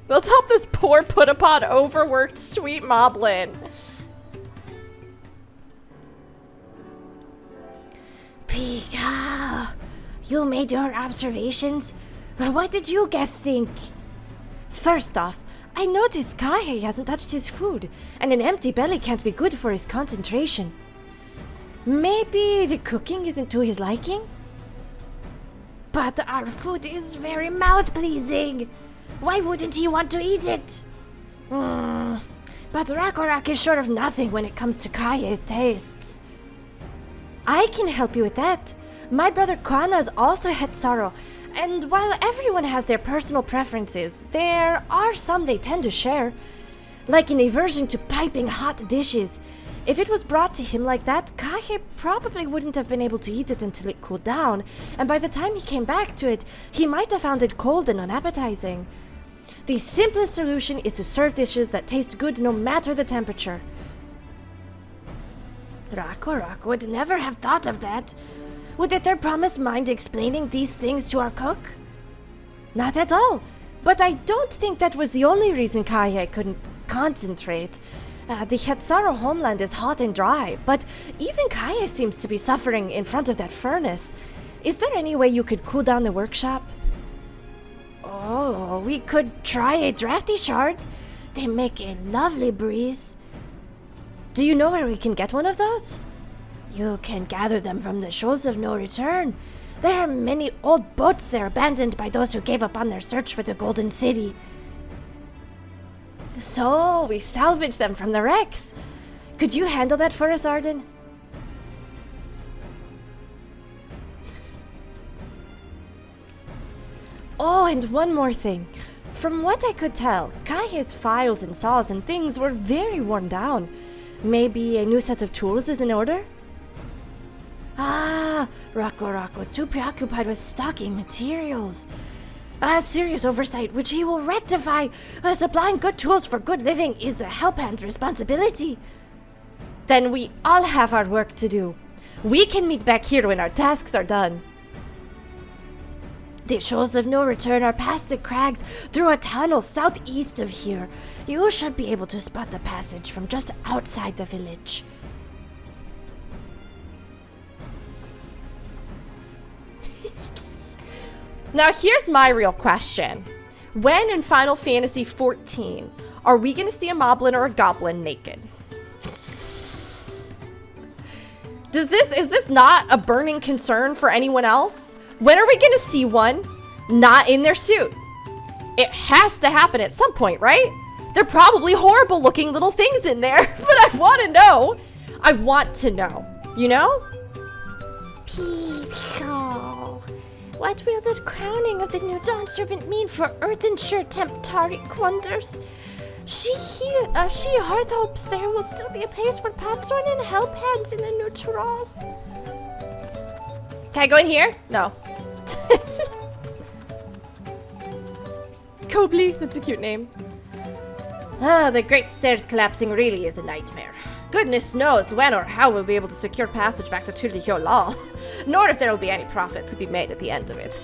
Let's help this poor put-upon overworked sweet Moblin. Pika, you made your observations, but what did you guys think? First off, I noticed Kaahe hasn't touched his food, and an empty belly can't be good for his concentration. Maybe the cooking isn't to his liking? But our food is very mouth-pleasing. Why wouldn't he want to eat it? But Rakurak is sure of nothing when it comes to Kaahe's tastes. I can help you with that. My brother Koana is also Hetsaro, and while everyone has their personal preferences, there are some they tend to share. Like an aversion to piping hot dishes. If it was brought to him like that, Kaahe probably wouldn't have been able to eat it until it cooled down, and by the time he came back to it, he might have found it cold and unappetizing. The simplest solution is to serve dishes that taste good no matter the temperature. Rakurak would never have thought of that. Would the Third Promise mind explaining these things to our cook? Not at all. But I don't think that was the only reason Kaahe couldn't concentrate. The Hetsaro homeland is hot and dry, but even Kaahe seems to be suffering in front of that furnace. Is there any way you could cool down the workshop? Oh, we could try a drafty shard. They make a lovely breeze. Do you know where we can get one of those? You can gather them from the Shoals of No Return. There are many old boats there abandoned by those who gave up on their search for the Golden City. So, we salvage them from the wrecks. Could you handle that for us, Arden? Oh, and one more thing. From what I could tell, Kaahe's files and saws and things were very worn down. Maybe a new set of tools is in order? Ah, Rakurak was too preoccupied with stocking materials. A serious oversight which he will rectify. Supplying good tools for good living is a Helphand's responsibility. Then we all have our work to do. We can meet back here when our tasks are done. The Shoals of No Return are past the crags through a tunnel southeast of here. You should be able to spot the passage from just outside the village. Now here's my real question. When in Final Fantasy XIV are we going to see a Moblin or a Goblin naked? Is this not a burning concern for anyone else? When are we going to see one not in their suit? It has to happen at some point, right? They're probably horrible looking little things in there, but I want to know. I want to know, you know? Pico. What will the crowning of the new dawn servant mean for Earthenshire Temptaric wonders? She heart hopes there will still be a place for Potsorn and Helphands in the neutral. Can I go in here? No. Gobbie, that's a cute name. The Great Stairs collapsing really is a nightmare. Goodness knows when or how we'll be able to secure passage back to Tulihyo, nor if there will be any profit to be made at the end of it.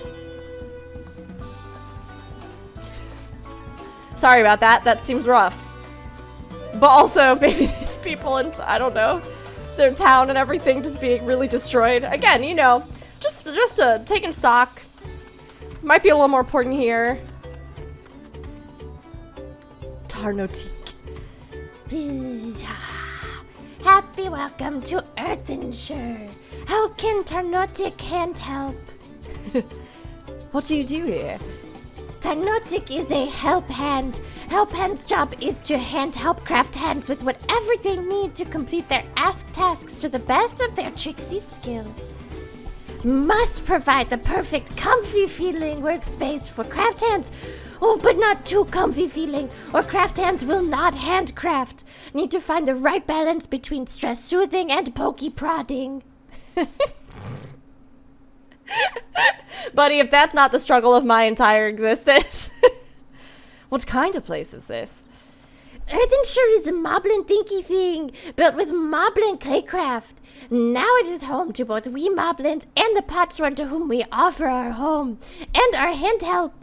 Sorry about that, that seems rough. But also, maybe these people and, I don't know, their town and everything just being really destroyed. Again, you know, just taking stock. Might be a little more important here. Tarnotique. Happy welcome to Earthenshire. How can Tarnotic can't help? What do you do here? Tynotic is a help hand. Help hand's job is to help craft hands with whatever they need to complete their ask tasks to the best of their tricksy skill. Must provide the perfect comfy feeling workspace for craft hands. Oh, but not too comfy feeling, or craft hands will not handcraft. Need to find the right balance between stress soothing and pokey prodding. Buddy, if that's not the struggle of my entire existence. What kind of place is this? Earthenshire is a Moblin thinky thing, built with Moblin claycraft. Now it is home to both we Moblins and the Potsworn to whom we offer our home, and our hand help.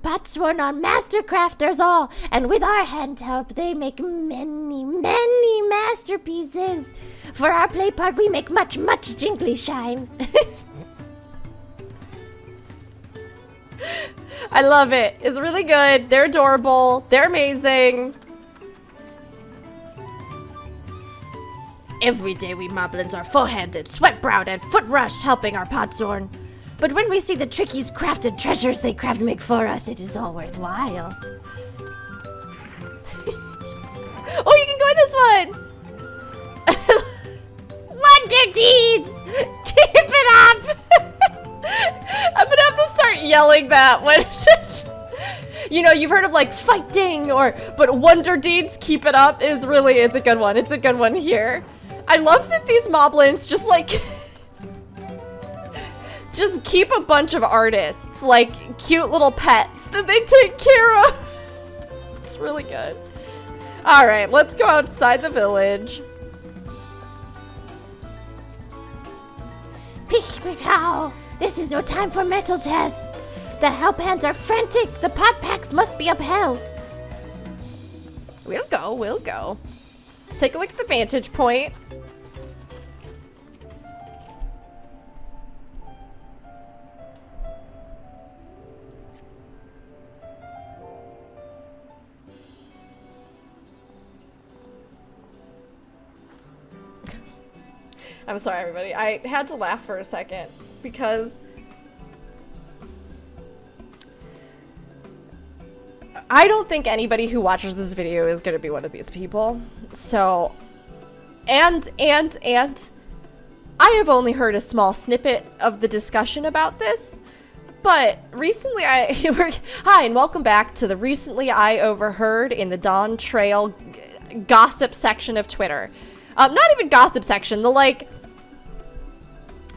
Potsworn are master crafters all, and with our hand help they make many, many masterpieces. For our play part we make much, much jingly shine. I love it. It's really good. They're adorable. They're amazing. Every day we Moblins are full-handed, sweat-browed, and foot-rushed helping our Podzorn. But when we see the Trickies' crafted treasures they make for us, it is all worthwhile. Oh, you can go in this one! Wonder deeds! Keep it up! I'm gonna have to start yelling that when you know, you've heard of like fighting but wonder deeds, keep it up it's a good one. It's a good one here. I love that these Moblins just like just keep a bunch of artists, like cute little pets that they take care of. It's really good. All right, let's go outside the village. Pick-pick-how! This is no time for metal tests. The help hands are frantic. The pot packs must be upheld. We'll go. Let's take a look at the vantage point. I'm sorry, everybody. I had to laugh for a second because I don't think anybody who watches this video is going to be one of these people. So, and I have only heard a small snippet of the discussion about this, but recently hi, and welcome back to the recently I overheard in the Dawntrail gossip section of Twitter. Not even gossip section, the like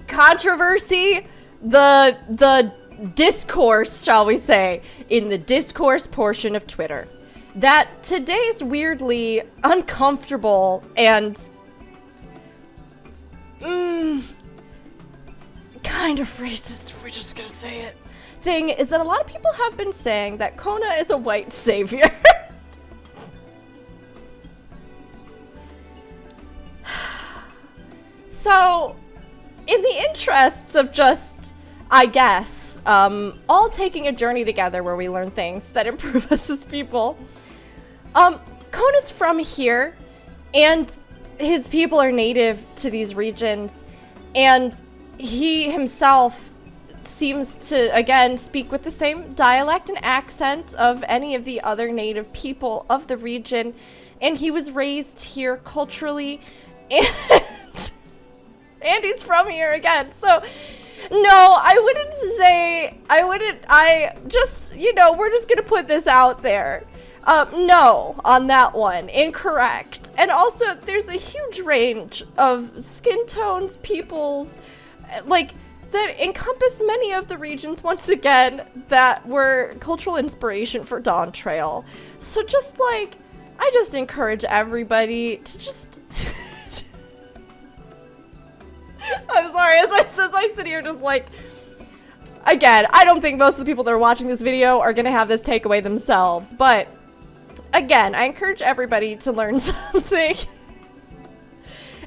controversy, the discourse, shall we say, in the discourse portion of Twitter. That today's weirdly uncomfortable and kind of racist, if we're just gonna say it, thing is that a lot of people have been saying that Koana is a white savior. So, in the interests of just, I guess, all taking a journey together where we learn things that improve us as people, Koana's from here, and his people are native to these regions, and he himself seems to, again, speak with the same dialect and accent of any of the other native people of the region, and he was raised here culturally, and he's from here again. So, no, we're just gonna put this out there. No, on that one, incorrect. And also, there's a huge range of skin tones, peoples, like, that encompass many of the regions, once again, that were cultural inspiration for Dawntrail. So just, like, I just encourage everybody to just... I'm sorry, as I sit here just like... Again, I don't think most of the people that are watching this video are gonna have this takeaway themselves, but... Again, I encourage everybody to learn something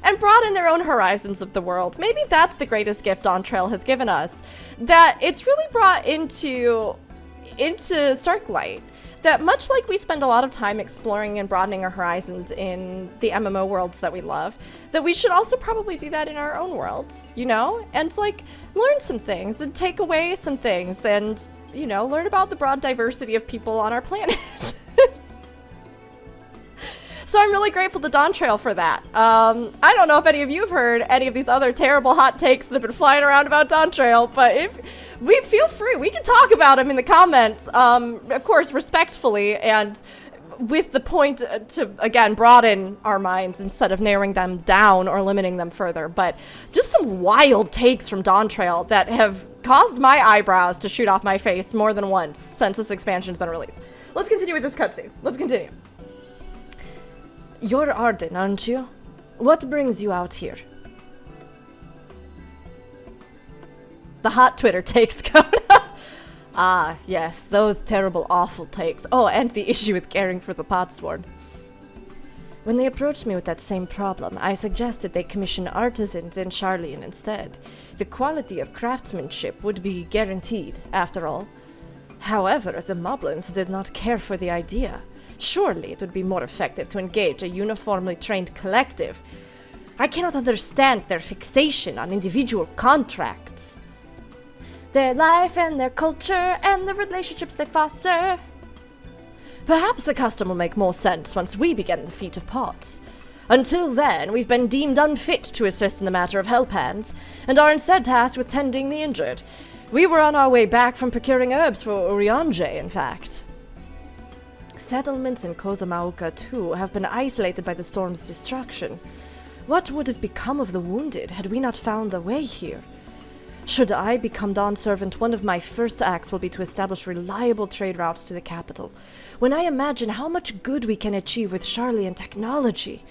and broaden their own horizons of the world. Maybe that's the greatest gift Dawntrail has given us. That it's really brought into Starklight. That much like we spend a lot of time exploring and broadening our horizons in the MMO worlds that we love, that we should also probably do that in our own worlds, you know? And like, learn some things and take away some things and you know, learn about the broad diversity of people on our planet. So I'm really grateful to Dawntrail for that. I don't know if any of you have heard any of these other terrible hot takes that have been flying around about Dawntrail, but if we feel free, we can talk about them in the comments, of course, respectfully, and with the point to, again, broaden our minds instead of narrowing them down or limiting them further. But just some wild takes from Dawntrail that have caused my eyebrows to shoot off my face more than once since this expansion's been released. Let's continue with this cutscene. Let's continue. You're Arden, aren't you? What brings you out here? The hot Twitter takes, Koana. Ah, yes, those terrible, awful takes. Oh, and the issue with caring for the potsworn. When they approached me with that same problem, I suggested they commission artisans in Sharlayan instead. The quality of craftsmanship would be guaranteed, after all. However, the Moblins did not care for the idea. Surely it would be more effective to engage a uniformly trained collective. I cannot understand their fixation on individual contracts. Their life and their culture and the relationships they foster. Perhaps the custom will make more sense once we begin the feat of pots. Until then, we've been deemed unfit to assist in the matter of Helphands, and are instead tasked with tending the injured. We were on our way back from procuring herbs for Urianger, in fact. Settlements in Kozamauka, too, have been isolated by the storm's destruction. What would have become of the wounded had we not found a way here? Should I become Dawn Servant, one of my first acts will be to establish reliable trade routes to the capital. When I imagine how much good we can achieve with Sharlayan technology.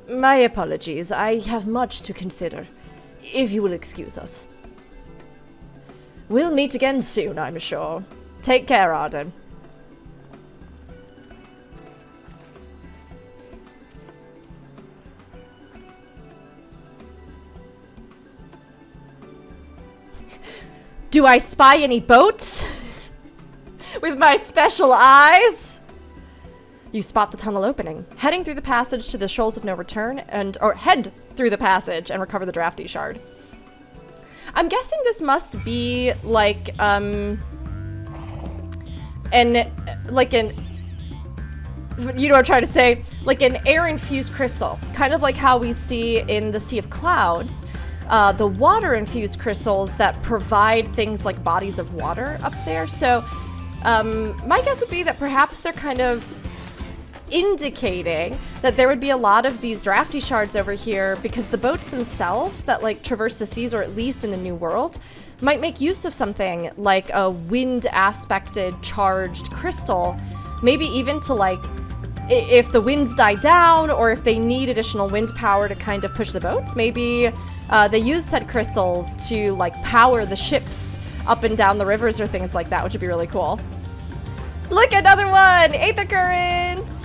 My apologies, I have much to consider. If you will excuse us. We'll meet again soon, I'm sure. Take care, Arden. Do I spy any boats? With my special eyes? You spot the tunnel opening, heading through the passage to the Shoals of No Return, or head through the passage and recover the drafty shard. I'm guessing this must be like, you know what I'm trying to say? Like an air-infused crystal. Kind of like how we see in the Sea of Clouds, the water-infused crystals that provide things like bodies of water up there. So, my guess would be that perhaps they're kind of indicating that there would be a lot of these drafty shards over here because the boats themselves that like traverse the seas, or at least in the New World, might make use of something like a wind aspected charged crystal, maybe even to like if the winds die down or if they need additional wind power to kind of push the boats, maybe they use said crystals to like power the ships up and down the rivers or things like that, which would be really cool. Look, another one! Aether Currents!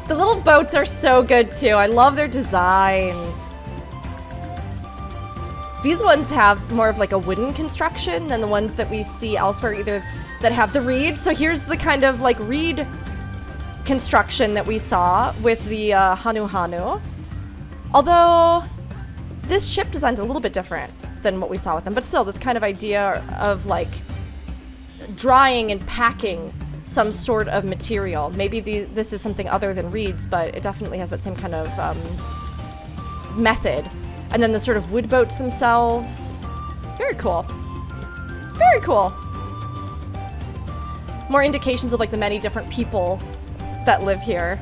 The little boats are so good too. I love their designs. These ones have more of like a wooden construction than the ones that we see elsewhere, either that have the reed. So here's the kind of like reed construction that we saw with the Hanu Hanu. Although this ship design's a little bit different than what we saw with them, but still this kind of idea of like drying and packing some sort of material. Maybe this is something other than reeds, but it definitely has that same kind of method. And then the sort of wood boats themselves. Very cool. Very cool. More indications of like the many different people that live here.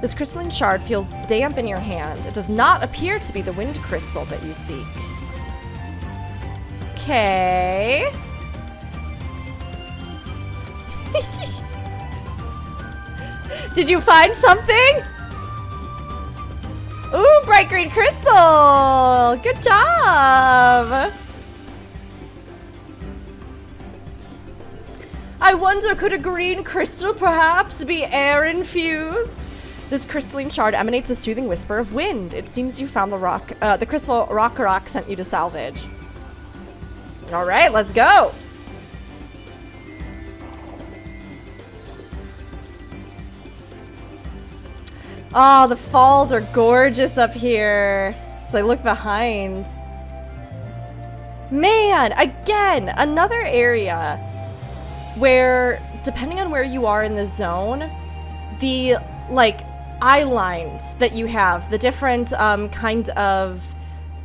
This crystalline shard feels damp in your hand. It does not appear to be the wind crystal that you seek. Okay. Did you find something? Ooh, bright green crystal! Good job! I wonder, could a green crystal perhaps be air infused? This crystalline shard emanates a soothing whisper of wind. It seems you found the crystal rock sent you to salvage. All right, let's go. Oh, the falls are gorgeous up here. As I look behind. Man, again, another area where, depending on where you are in the zone, the, like, eye lines that you have, the different kind of,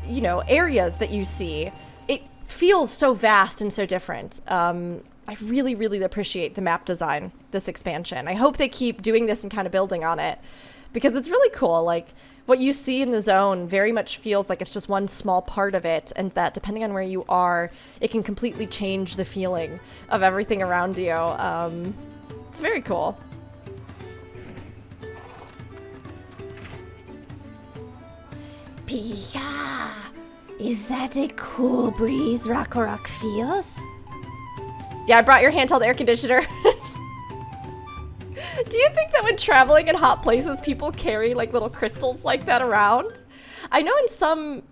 you know, areas that you see, it feels so vast and so different. I really, really appreciate the map design, this expansion. I hope they keep doing this and kind of building on it, because it's really cool. Like, what you see in the zone very much feels like it's just one small part of it, and that depending on where you are, it can completely change the feeling of everything around you. It's very cool. Pia! Is that a cool breeze Rock feels? Yeah, I brought your handheld air conditioner. Do you think that when traveling in hot places, people carry like little crystals like that around? I know in some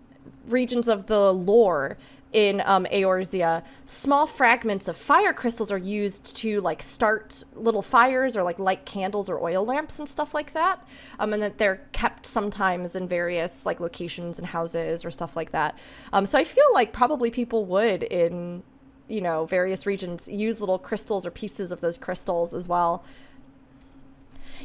regions of the lore in Eorzea, small fragments of fire crystals are used to like start little fires or like light candles or oil lamps and stuff like that. And that they're kept sometimes in various like locations and houses or stuff like that. So I feel like probably people would in, you know, various regions use little crystals or pieces of those crystals as well.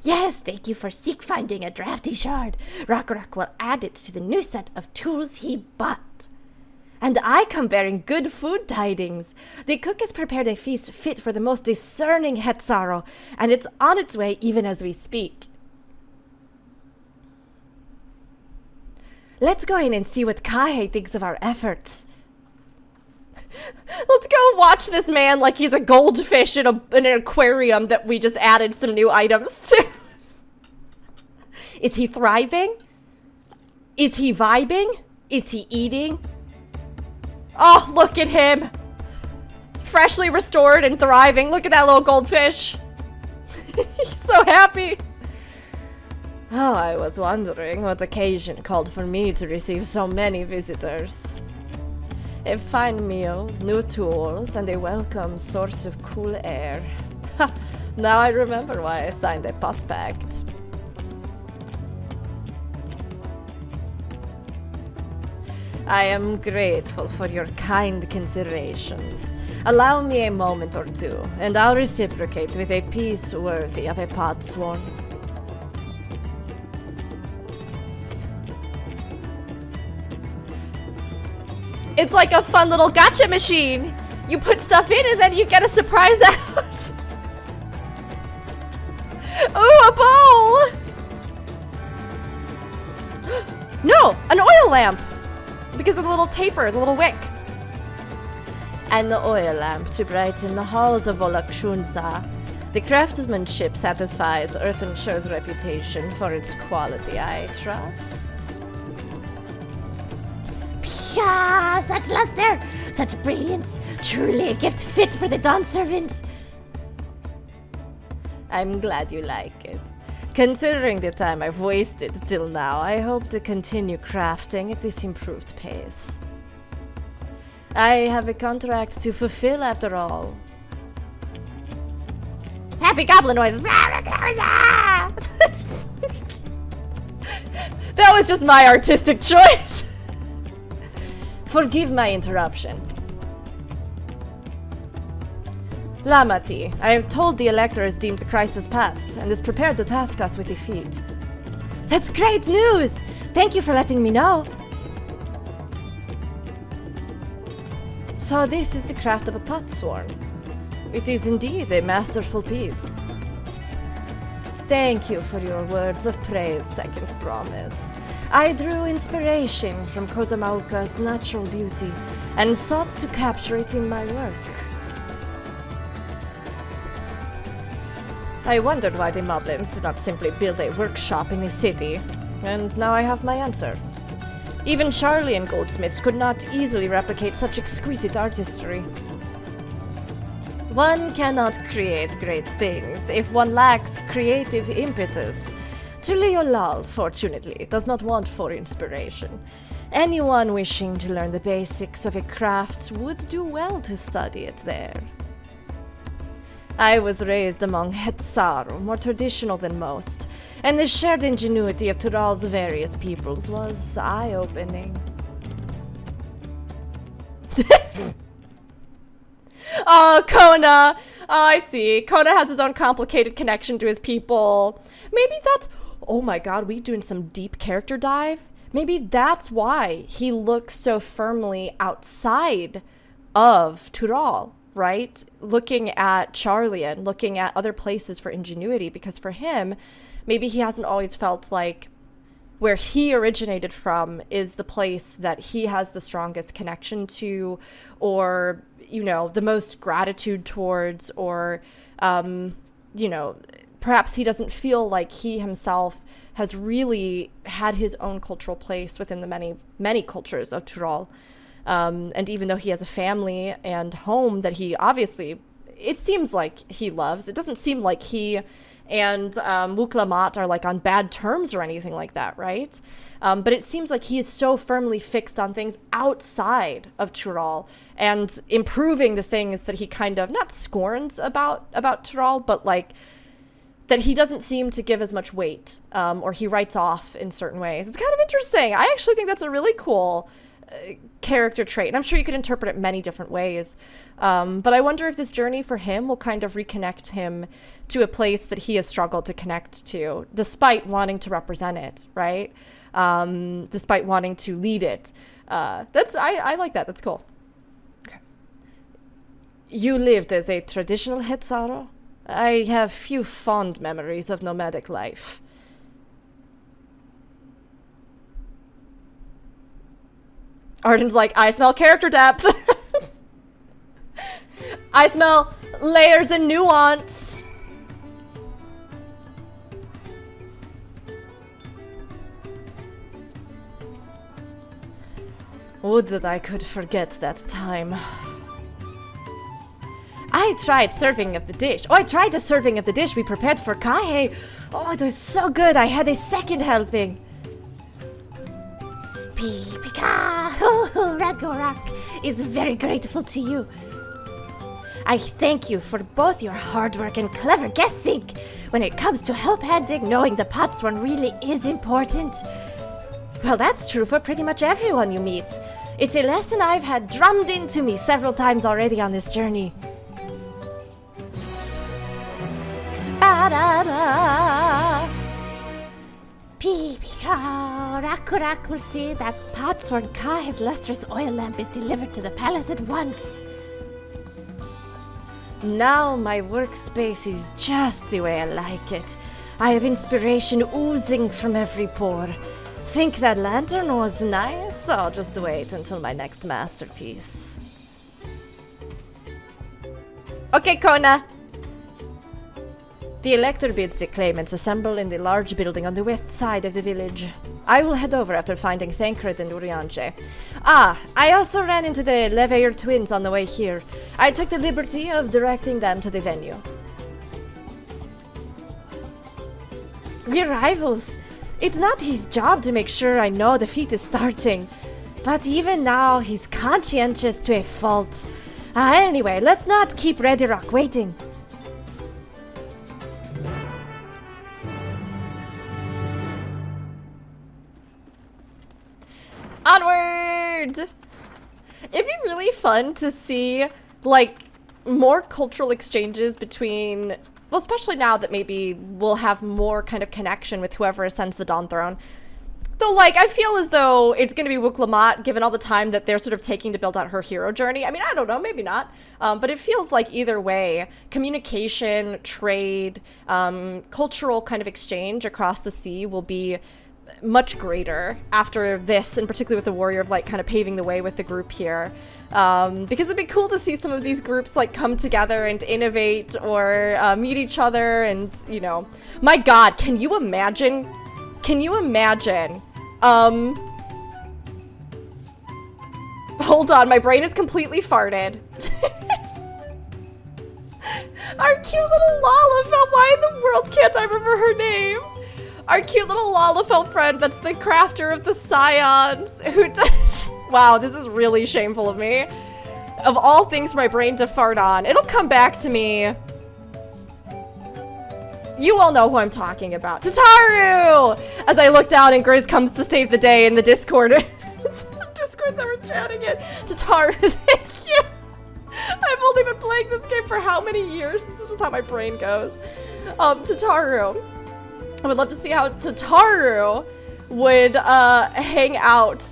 Yes, thank you for finding a drafty shard. Rock will add it to the new set of tools he bought. And I come bearing good food tidings. The cook has prepared a feast fit for the most discerning Hetzaro, and it's on its way even as we speak. Let's go in and see what Kaahe thinks of our efforts. Let's go watch this man like he's a goldfish in an aquarium that we just added some new items to. Is he thriving? Is he vibing? Is he eating? Oh, look at him. Freshly restored and thriving. Look at that little goldfish. He's so happy. Oh, I was wondering what occasion called for me to receive so many visitors. A fine meal, new tools, and a welcome source of cool air. Ha! Now I remember why I signed a pot pact. I am grateful for your kind considerations. Allow me a moment or two, and I'll reciprocate with a peace worthy of a podsworn. It's like a fun little gacha machine. You put stuff in and then you get a surprise out. Ooh, a bowl! No, an oil lamp! Because of the little taper, the little wick. And the oil lamp to brighten the halls of Wachumeqimeqi. The craftsmanship satisfies Earthenshire's reputation for its quality, I trust. Pia! Such luster! Such brilliance! Truly a gift fit for the Dawn Servant! I'm glad you like it. Considering the time I've wasted till now, I hope to continue crafting at this improved pace. I have a contract to fulfill after all. Happy goblin noises! That was just my artistic choice! Forgive my interruption. Lamati, I am told the Elector has deemed the crisis past and is prepared to task us with defeat. That's great news! Thank you for letting me know. So this is the craft of a potsworn. It is indeed a masterful piece. Thank you for your words of praise, Second Promise. I drew inspiration from Kozamauka's natural beauty and sought to capture it in my work. I wondered why the Moblins did not simply build a workshop in the city, and now I have my answer. Even Charlian goldsmiths could not easily replicate such exquisite artistry. One cannot create great things if one lacks creative impetus. Tuliolal, fortunately, does not want for inspiration. Anyone wishing to learn the basics of a craft would do well to study it there. I was raised among Hetsaru, more traditional than most, and the shared ingenuity of Tural's various peoples was eye-opening. Oh, Koana! Oh, I see. Koana has his own complicated connection to his people. Maybe that's... Oh my god, we doing some deep character dive? Maybe that's why he looks so firmly outside of Tural, right? Looking at Charlian, looking at other places for ingenuity, because for him, maybe he hasn't always felt like where he originated from is the place that he has the strongest connection to, or, you know, the most gratitude towards, or, you know, perhaps he doesn't feel like he himself has really had his own cultural place within the many, many cultures of Tural. And even though he has a family and home that he obviously, it seems like he loves, it doesn't seem like he and Wuk Lamat are like on bad terms or anything like that, right? But it seems like he is so firmly fixed on things outside of Tural and improving the things that he kind of, not scorns about Tural, but like that he doesn't seem to give as much weight, or he writes off in certain ways. It's kind of interesting. I actually think that's a really cool character trait, and I'm sure you could interpret it many different ways. But I wonder if this journey for him will kind of reconnect him to a place that he has struggled to connect to, despite wanting to represent it, right? Despite wanting to lead it. I like that. That's cool. Okay. You lived as a traditional Hetsaru? I have few fond memories of nomadic life. Arden's like, I smell character depth. I smell layers and nuance. Would that I could forget that time. I tried serving of the dish. Oh, I tried a serving of the dish we prepared for Kaahe. Oh, it was so good. I had a second helping. Pika! Ragorak is very grateful to you. I thank you for both your hard work and clever guessing. When it comes to help handing, knowing the pots one really is important. Well, that's true for pretty much everyone you meet. It's a lesson I've had drummed into me several times already on this journey. Ba-da-da! Pika! Rakurak will see that Potsworn Kaahe's lustrous oil lamp is delivered to the palace at once. Now my workspace is just the way I like it. I have inspiration oozing from every pore. Think that lantern was nice? I'll just wait until my next masterpiece. Okay, Koana. The elector bids the claimants assemble in the large building on the west side of the village. I will head over after finding Thancred and Urianger. I also ran into the Leveilleur twins on the way here. I took the liberty of directing them to the venue. We're rivals. It's not his job to make sure I know the feat is starting. But even now, he's conscientious to a fault. Anyway, let's not keep Rederock waiting. Onward! It'd be really fun to see, like, more cultural exchanges between, well, especially now that maybe we'll have more kind of connection with whoever ascends the Dawn Throne. Though, like, I feel as though it's going to be Wuk Lamat, given all the time that they're sort of taking to build out her hero journey. I mean, I don't know, maybe not. But it feels like either way, communication, trade, cultural kind of exchange across the sea will be much greater after this, and particularly with the Warrior of Light kind of paving the way with the group here. Because it'd be cool to see some of these groups like come together and innovate or meet each other and, you know. My god, can you imagine? Can you imagine? Hold on, my brain is completely farted. Our cute little Lalafell, why in the world can't I remember her name? Our cute little Lalafell friend that's the crafter of the Scions, who does... Wow, this is really shameful of me. Of all things for my brain to fart on. It'll come back to me. You all know who I'm talking about. Tataru! As I look down and Grizz comes to save the day in the Discord. The Discord that we're chatting in. Tataru, thank you. I've only been playing this game for how many years? This is just how my brain goes. Tataru. I would love to see how Tataru would hang out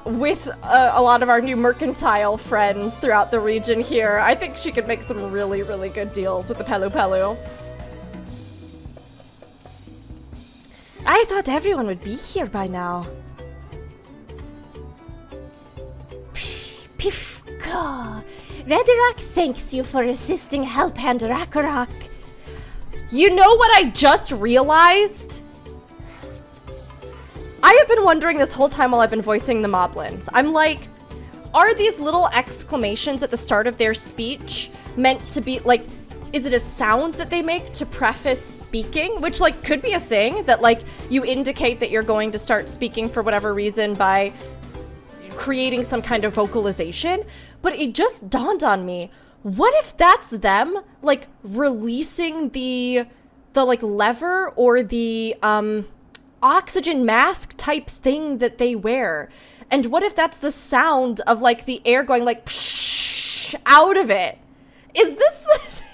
with a lot of our new mercantile friends throughout the region here. I think she could make some really, really good deals with the Pelu Pelu. I thought everyone would be here by now. Pifka. Redirak thanks you for assisting Helphand Rakarok. You know what I just realized? I have been wondering this whole time while I've been voicing the Moblins. I'm like, are these little exclamations at the start of their speech meant to be like, is it a sound that they make to preface speaking? Which like could be a thing that like you indicate that you're going to start speaking for whatever reason by creating some kind of vocalization. But it just dawned on me, what if that's them like releasing the like lever or the oxygen mask type thing that they wear? And what if that's the sound of like the air going like psh, out of it? Is this the...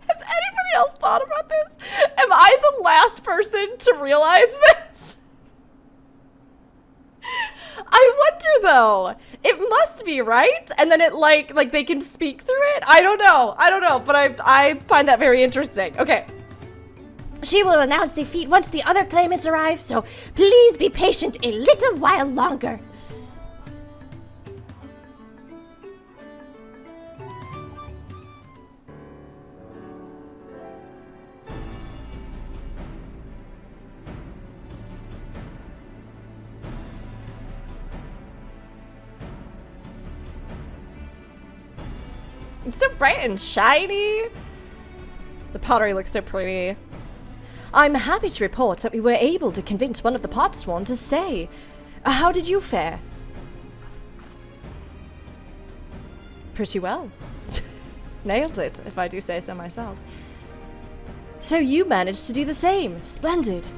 Has anybody else thought about this? Am I the last person to realize this? I wonder though. It must be, right? And then it like they can speak through it? I don't know, but I find that very interesting. Okay. She will announce defeat once the other claimants arrive, so please be patient a little while longer. It's so bright and shiny. The pottery looks so pretty. I'm happy to report that we were able to convince one of the Potsworn to stay. How did you fare? Pretty well. Nailed it, if I do say so myself. So you managed to do the same. Splendid.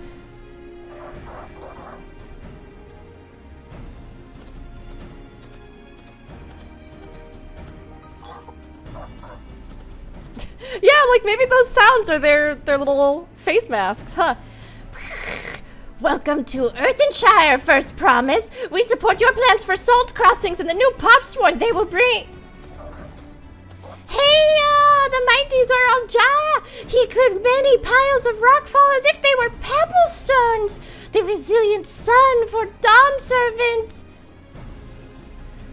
Yeah, like maybe those sounds are their little face masks, huh? Welcome to Earthenshire, First Promise. We support your plans for salt crossings and the new Potsworn they will bring. Hey, the mighty Zoralja! He cleared many piles of rockfall as if they were pebble stones. The resilient sun for Dawn Servant.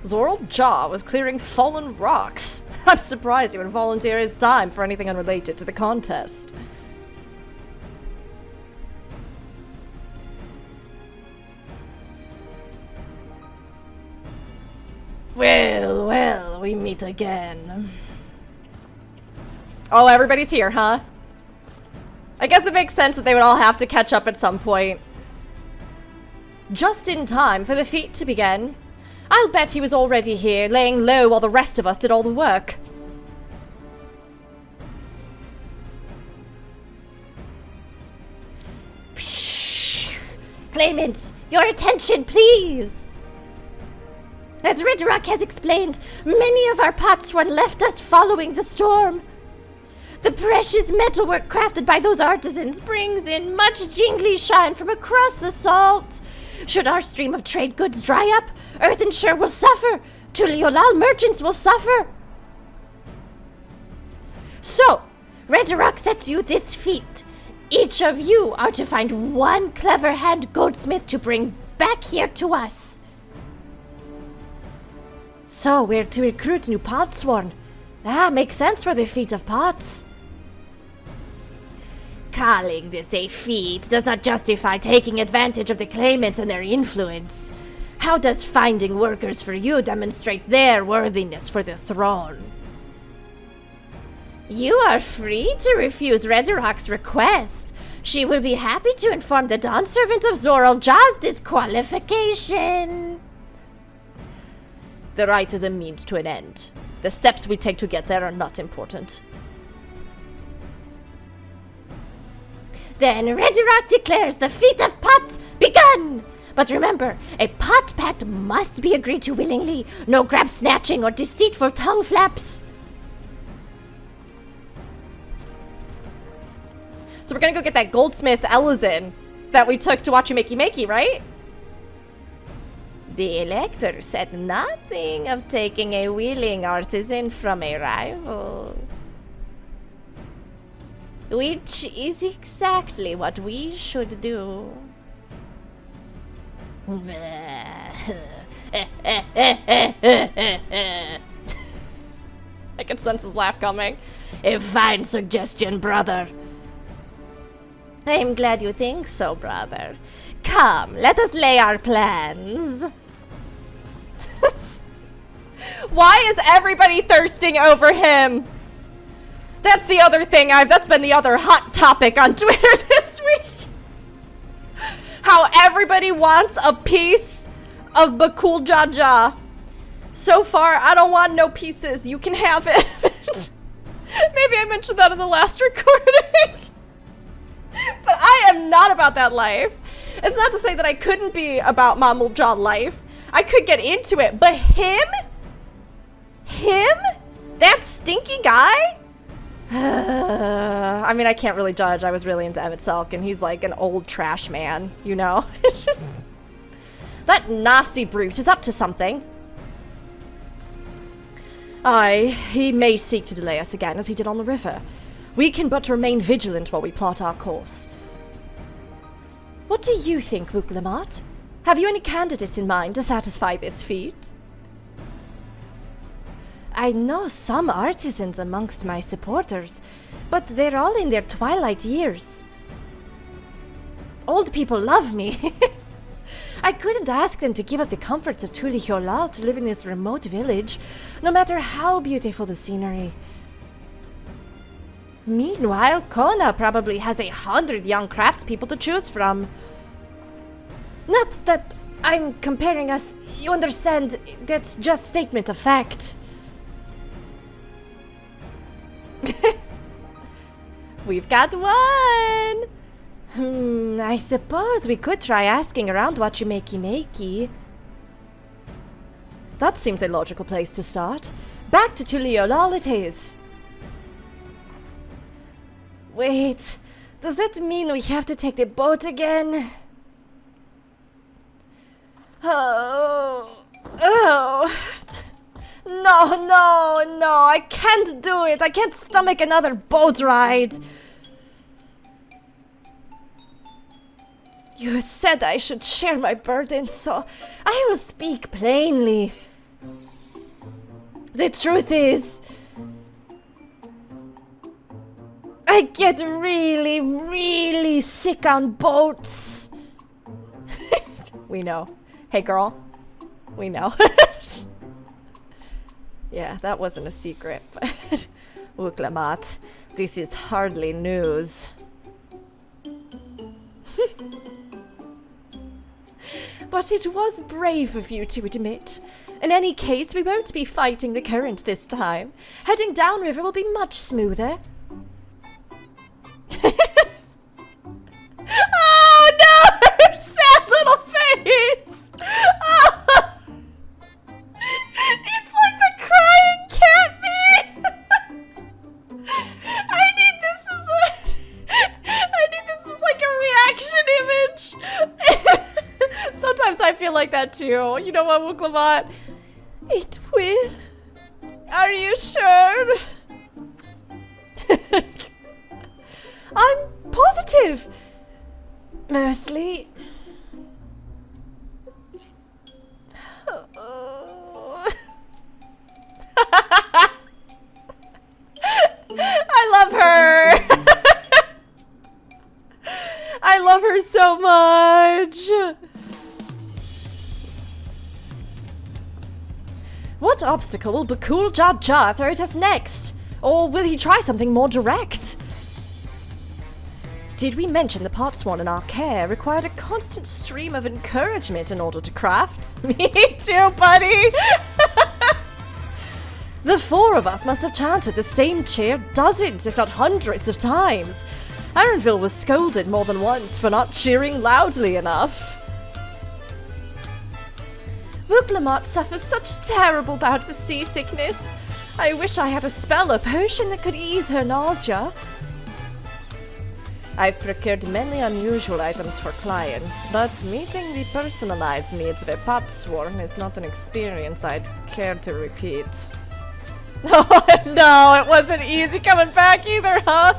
Zoralja was clearing fallen rocks. I'm surprised he would volunteer his time for anything unrelated to the contest. Well, well, we meet again. Oh, everybody's here, huh? I guess it makes sense that they would all have to catch up at some point. Just in time for the feat to begin. I'll bet he was already here, laying low while the rest of us did all the work. Psh! Claimants, your attention, please! As Ridrak has explained, many of our Potsworn left us following the storm. The precious metalwork crafted by those artisans brings in much jingly shine from across the salt. Should our stream of trade goods dry up, Earthenshire will suffer. Tuliolal merchants will suffer. So, Ridrak sets you this feat. Each of you are to find one clever hand goldsmith to bring back here to us. So, we're to recruit new Potsworn. Makes sense for the feat of pots. Calling this a feat does not justify taking advantage of the claimants and their influence. How does finding workers for you demonstrate their worthiness for the throne? You are free to refuse Redirak's request. She will be happy to inform the Dawn Servant of Zoralja's disqualification. The right is a means to an end. The steps we take to get there are not important. Then Rederock declares the feat of pots begun! But remember, a pot pact must be agreed to willingly. No grab snatching or deceitful tongue flaps. So we're gonna go get that goldsmith Elizin that we took to Wachumeqimeqi, right? The elector said nothing of taking a willing artisan from a rival. Which is exactly what we should do. I can sense his laugh coming. A fine suggestion, brother. I am glad you think so, brother. Come, let us lay our plans. Why is everybody thirsting over him? That's the other thing that's been the other hot topic on Twitter this week. How everybody wants a piece of Bakul Jaja. So far, I don't want no pieces. You can have it. Maybe I mentioned that in the last recording. But I am not about that life. It's not to say that I couldn't be about Mamulja life. I could get into it, but him? That stinky guy? I mean, I can't really judge. I was really into Emmett Selk, and he's like an old trash man, you know? That nasty brute is up to something. Aye, he may seek to delay us again, as he did on the river. We can but remain vigilant while we plot our course. What do you think, Wuk Lamat? Have you any candidates in mind to satisfy this feat? I know some artisans amongst my supporters, but they're all in their twilight years. Old people love me. I couldn't ask them to give up the comforts of Tuliholal to live in this remote village, no matter how beautiful the scenery. Meanwhile, Koana probably has 100 young craftspeople to choose from. Not that I'm comparing us, you understand, that's just statement of fact. We've got one! I suppose we could try asking around Wachumeqimeqi. That seems a logical place to start. Back to Tuliolal it is. Wait, does that mean we have to take the boat again? Oh. No, I can't do it. I can't stomach another boat ride. You said I should share my burden, so I will speak plainly. The truth is, I get really, really sick on boats. We know. Hey, girl. We know. Yeah, that wasn't a secret, but Wuk Lamat, this is hardly news. But it was brave of you to admit. In any case, we won't be fighting the current this time. Heading downriver will be much smoother. Oh no! Her sad little face! Oh. It's like the crying cat meme! I need this as like a reaction image! Sometimes I feel like that too. You know what, Wuk Lamat? It will. Are you sure? I'm positive. Mostly. I love her. I love her so much. What obstacle will Bakul Jaja throw at us next? Or will he try something more direct? Did we mention the Potswan in our care required a constant stream of encouragement in order to craft? Me too, buddy! The four of us must have chanted the same cheer dozens, if not hundreds of times. Arenville was scolded more than once for not cheering loudly enough. Wuk Lamat suffers such terrible bouts of seasickness. I wish I had a spell or potion that could ease her nausea. I've procured many unusual items for clients, but meeting the personalized needs of a potsworn is not an experience I'd care to repeat. Oh no, it wasn't easy coming back either, huh?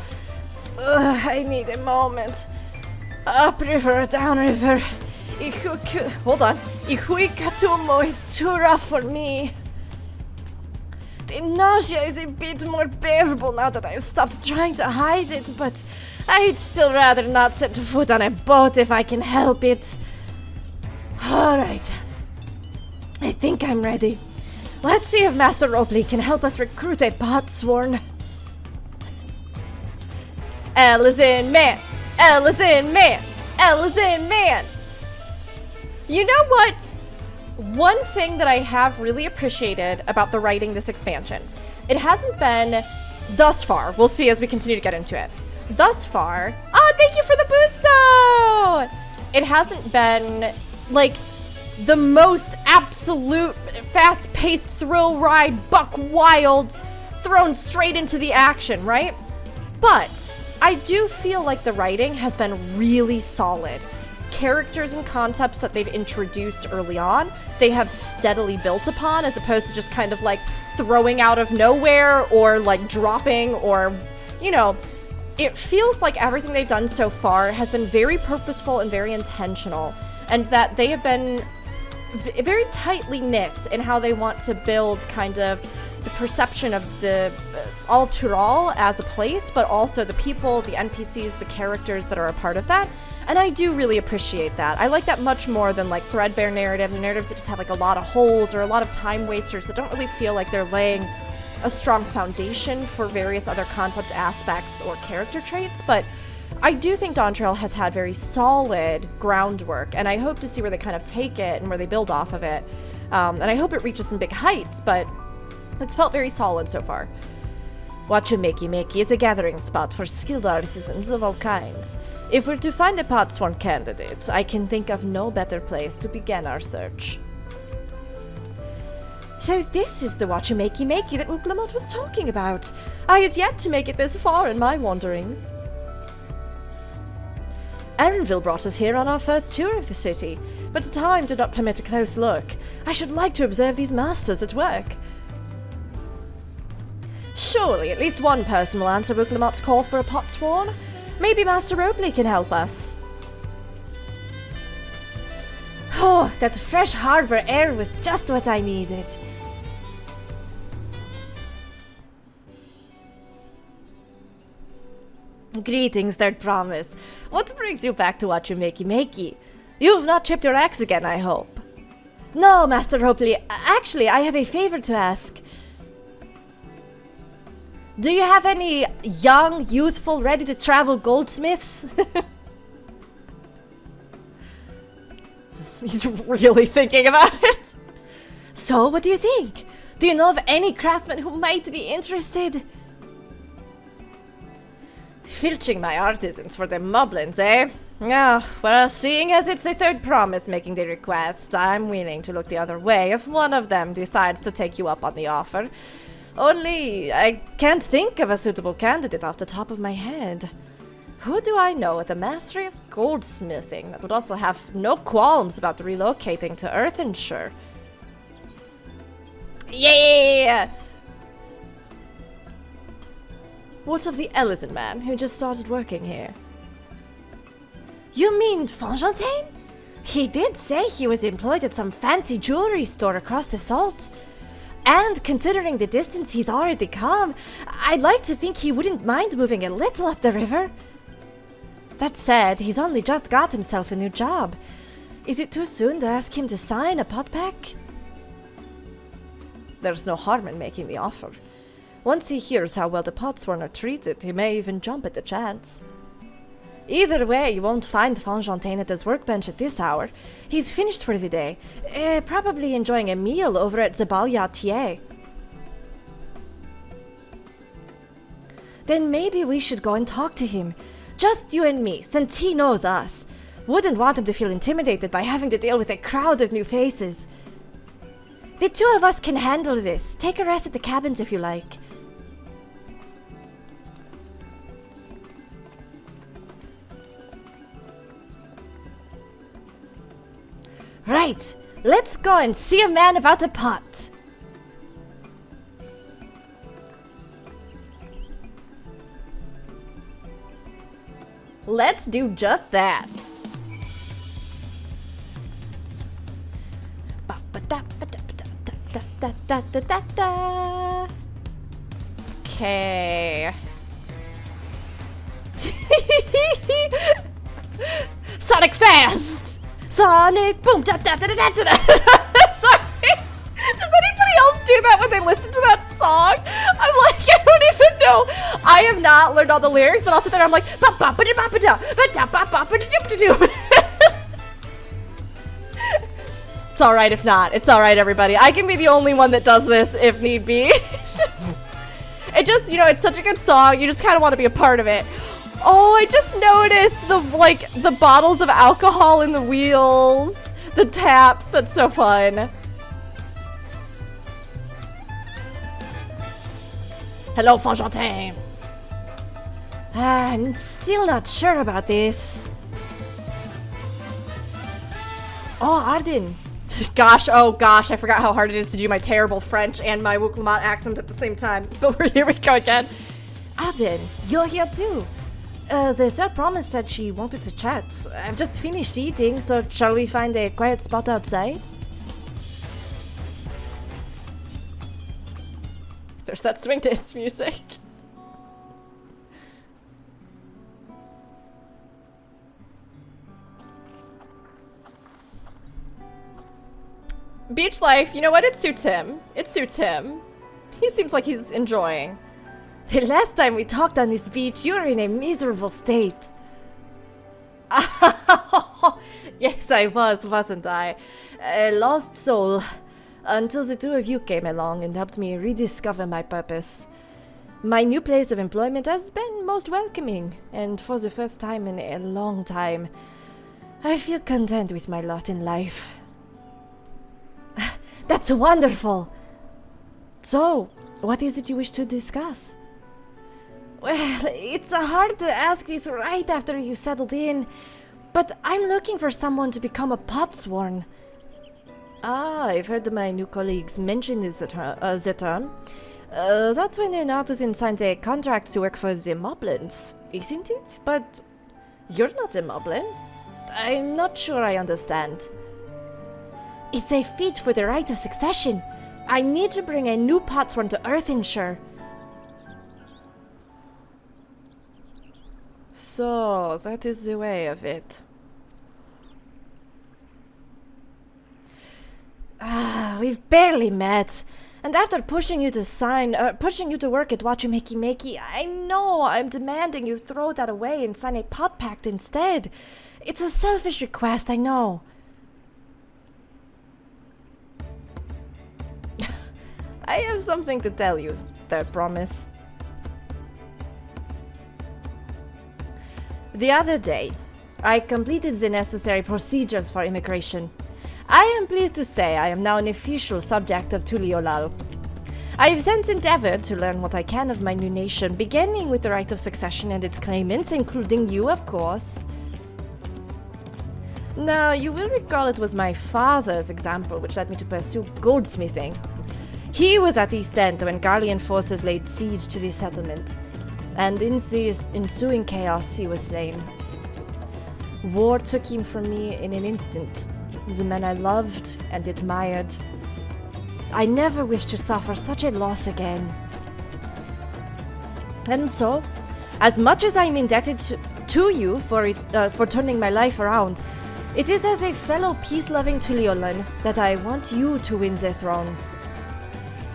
Ugh, I need a moment. Upriver, downriver. Hold on. Ihuikatumo is too rough for me. The nausea is a bit more bearable now that I've stopped trying to hide it, but I'd still rather not set foot on a boat if I can help it. Alright. I think I'm ready. Let's see if Master Ropley can help us recruit a potsworn. L is in man! L is in man! L is in man! You know what? One thing that I have really appreciated about the writing this expansion, it hasn't been, thus far, we'll see as we continue to get into it, thus far, thank you for the boosto! It hasn't been, like, the most absolute fast-paced thrill ride, buck wild, thrown straight into the action, right? But I do feel like the writing has been really solid. Characters and concepts that they've introduced early on, they have steadily built upon, as opposed to just kind of like throwing out of nowhere or like dropping, or, you know, it feels like everything they've done so far has been very purposeful and very intentional, and that they have been very tightly knit in how they want to build kind of the perception of the All as a place, but also the people, the NPCs, the characters that are a part of that. And I do really appreciate that. I like that much more than like threadbare narratives, or narratives that just have like a lot of holes or a lot of time wasters that don't really feel like they're laying a strong foundation for various other concept aspects or character traits. But I do think Dawntrail has had very solid groundwork, and I hope to see where they kind of take it and where they build off of it. And I hope it reaches some big heights, but it's felt very solid so far. Wachumeqimeqi is a gathering spot for skilled artisans of all kinds. If we're to find a potsworn candidate, I can think of no better place to begin our search. So this is the Wachumeqimeqi that Wuk Lamat was talking about. I had yet to make it this far in my wanderings. Erenville brought us here on our first tour of the city, but time did not permit a close look. I should like to observe these masters at work. Surely at least one person will answer Wuk Lamat's call for a potsworn. Maybe Master Ropley can help us. Oh, that fresh harbor air was just what I needed. Greetings, Third Promise. What brings you back to Wachumeqimeqi? You've not chipped your axe again, I hope. No, Master Ropley. Actually, I have a favor to ask. Do you have any young, youthful, ready-to-travel goldsmiths? He's really thinking about it. So, what do you think? Do you know of any craftsmen who might be interested? Filching my artisans for the Moblins, eh? Yeah, well, seeing as it's the Third Promise making the request, I'm willing to look the other way if one of them decides to take you up on the offer. Only, I can't think of a suitable candidate off the top of my head. Who do I know with a mastery of goldsmithing that would also have no qualms about relocating to Earthenshire? Yeah! What of the Ellison man who just started working here? You mean Fonfontaine? He did say he was employed at some fancy jewelry store across the salt. And considering the distance he's already come, I'd like to think he wouldn't mind moving a little up the river. That said, he's only just got himself a new job. Is it too soon to ask him to sign a pot pack? There's no harm in making the offer. Once he hears how well the potsworn are treated, he may even jump at the chance. Either way, you won't find Fonfontaine at his workbench at this hour. He's finished for the day, probably enjoying a meal over at Zabalyatier. Then maybe we should go and talk to him. Just you and me, since he knows us. Wouldn't want him to feel intimidated by having to deal with a crowd of new faces. The two of us can handle this. Take a rest at the cabins if you like. Right, let's go and see a man about a pot. Let's do just that. Okay. Sonic Fast! Sonic Boom! Da, da, da, da, da, da. Sorry. Does anybody else do that when they listen to that song? I'm like, I don't even know. I have not learned all the lyrics, but I'll sit there and I'm like, ba ba ba da ba ba da, ba da ba ba ba da da da. It's alright if not. It's alright, everybody. I can be the only one that does this if need be. It just, you know, it's such a good song. You just kind of want to be a part of it. Oh, I just noticed the bottles of alcohol in the wheels. The taps. That's so fun. Hello, Fongentin. I'm still not sure about this. Oh, Arden. Gosh, oh gosh, I forgot how hard it is to do my terrible French and my Wuk Lamat accent at the same time. But here we go again. Arden, you're here too. The sir promised that she wanted to chat. I've just finished eating, so shall we find a quiet spot outside? There's that swing dance music. Beach life, you know what? It suits him. It suits him. He seems like he's enjoying. The last time we talked on this beach, you were in a miserable state. Yes, I was, wasn't I? A lost soul. Until the two of you came along and helped me rediscover my purpose. My new place of employment has been most welcoming, and for the first time in a long time, I feel content with my lot in life. That's wonderful! So, what is it you wish to discuss? Well, it's hard to ask this right after you settled in, but I'm looking for someone to become a potsworn. Ah, I've heard my new colleagues mention this the term. That's when an artisan signs a contract to work for the Moblins, isn't it? But you're not a Moblin. I'm not sure I understand. It's a feat for the right of succession. I need to bring a new potsworn to Earthenshire. So, that is the way of it. We've barely met. And after pushing you to work at Wachumeqimeqi, I know I'm demanding you throw that away and sign a pot pact instead. It's a selfish request, I know. I have something to tell you, I promise. The other day, I completed the necessary procedures for immigration. I am pleased to say I am now an official subject of Tuliolal. I have since endeavored to learn what I can of my new nation, beginning with the right of succession and its claimants, including you, of course. Now, you will recall it was my father's example which led me to pursue goldsmithing. He was at East End when Garlean forces laid siege to the settlement, and in the ensuing chaos he was slain. War took him from me in an instant, the man I loved and admired. I never wish to suffer such a loss again. And so, as much as I am indebted to you for turning my life around, it is as a fellow peace-loving Tuliolan that I want you to win the throne.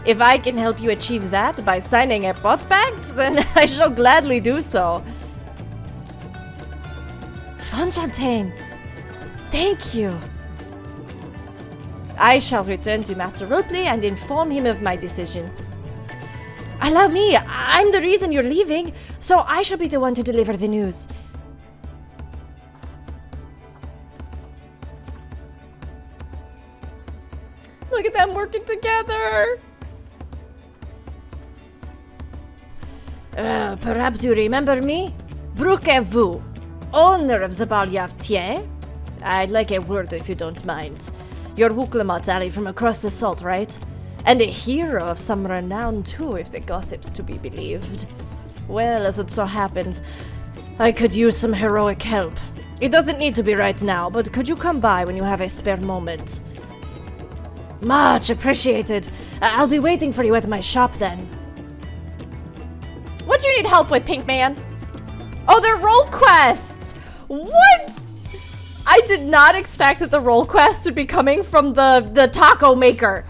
If I can help you achieve that by signing a pot pact, then I shall gladly do so. Fongentin, thank you. I shall return to Master Ropley and inform him of my decision. Allow me, I'm the reason you're leaving, so I shall be the one to deliver the news. them working together. Perhaps you remember me? Brukez-vous, owner of the Bal Yavtier? I'd like a word if you don't mind. You're Wuk Lamat's ally from across the salt, right? And a hero of some renown too, if the gossip's to be believed. Well, as it so happens, I could use some heroic help. It doesn't need to be right now, but could you come by when you have a spare moment? Much appreciated. I'll be waiting for you at my shop then. What do you need help with, Pink Man? Oh, they're role quests! What? I did not expect that the role quests would be coming from the taco maker.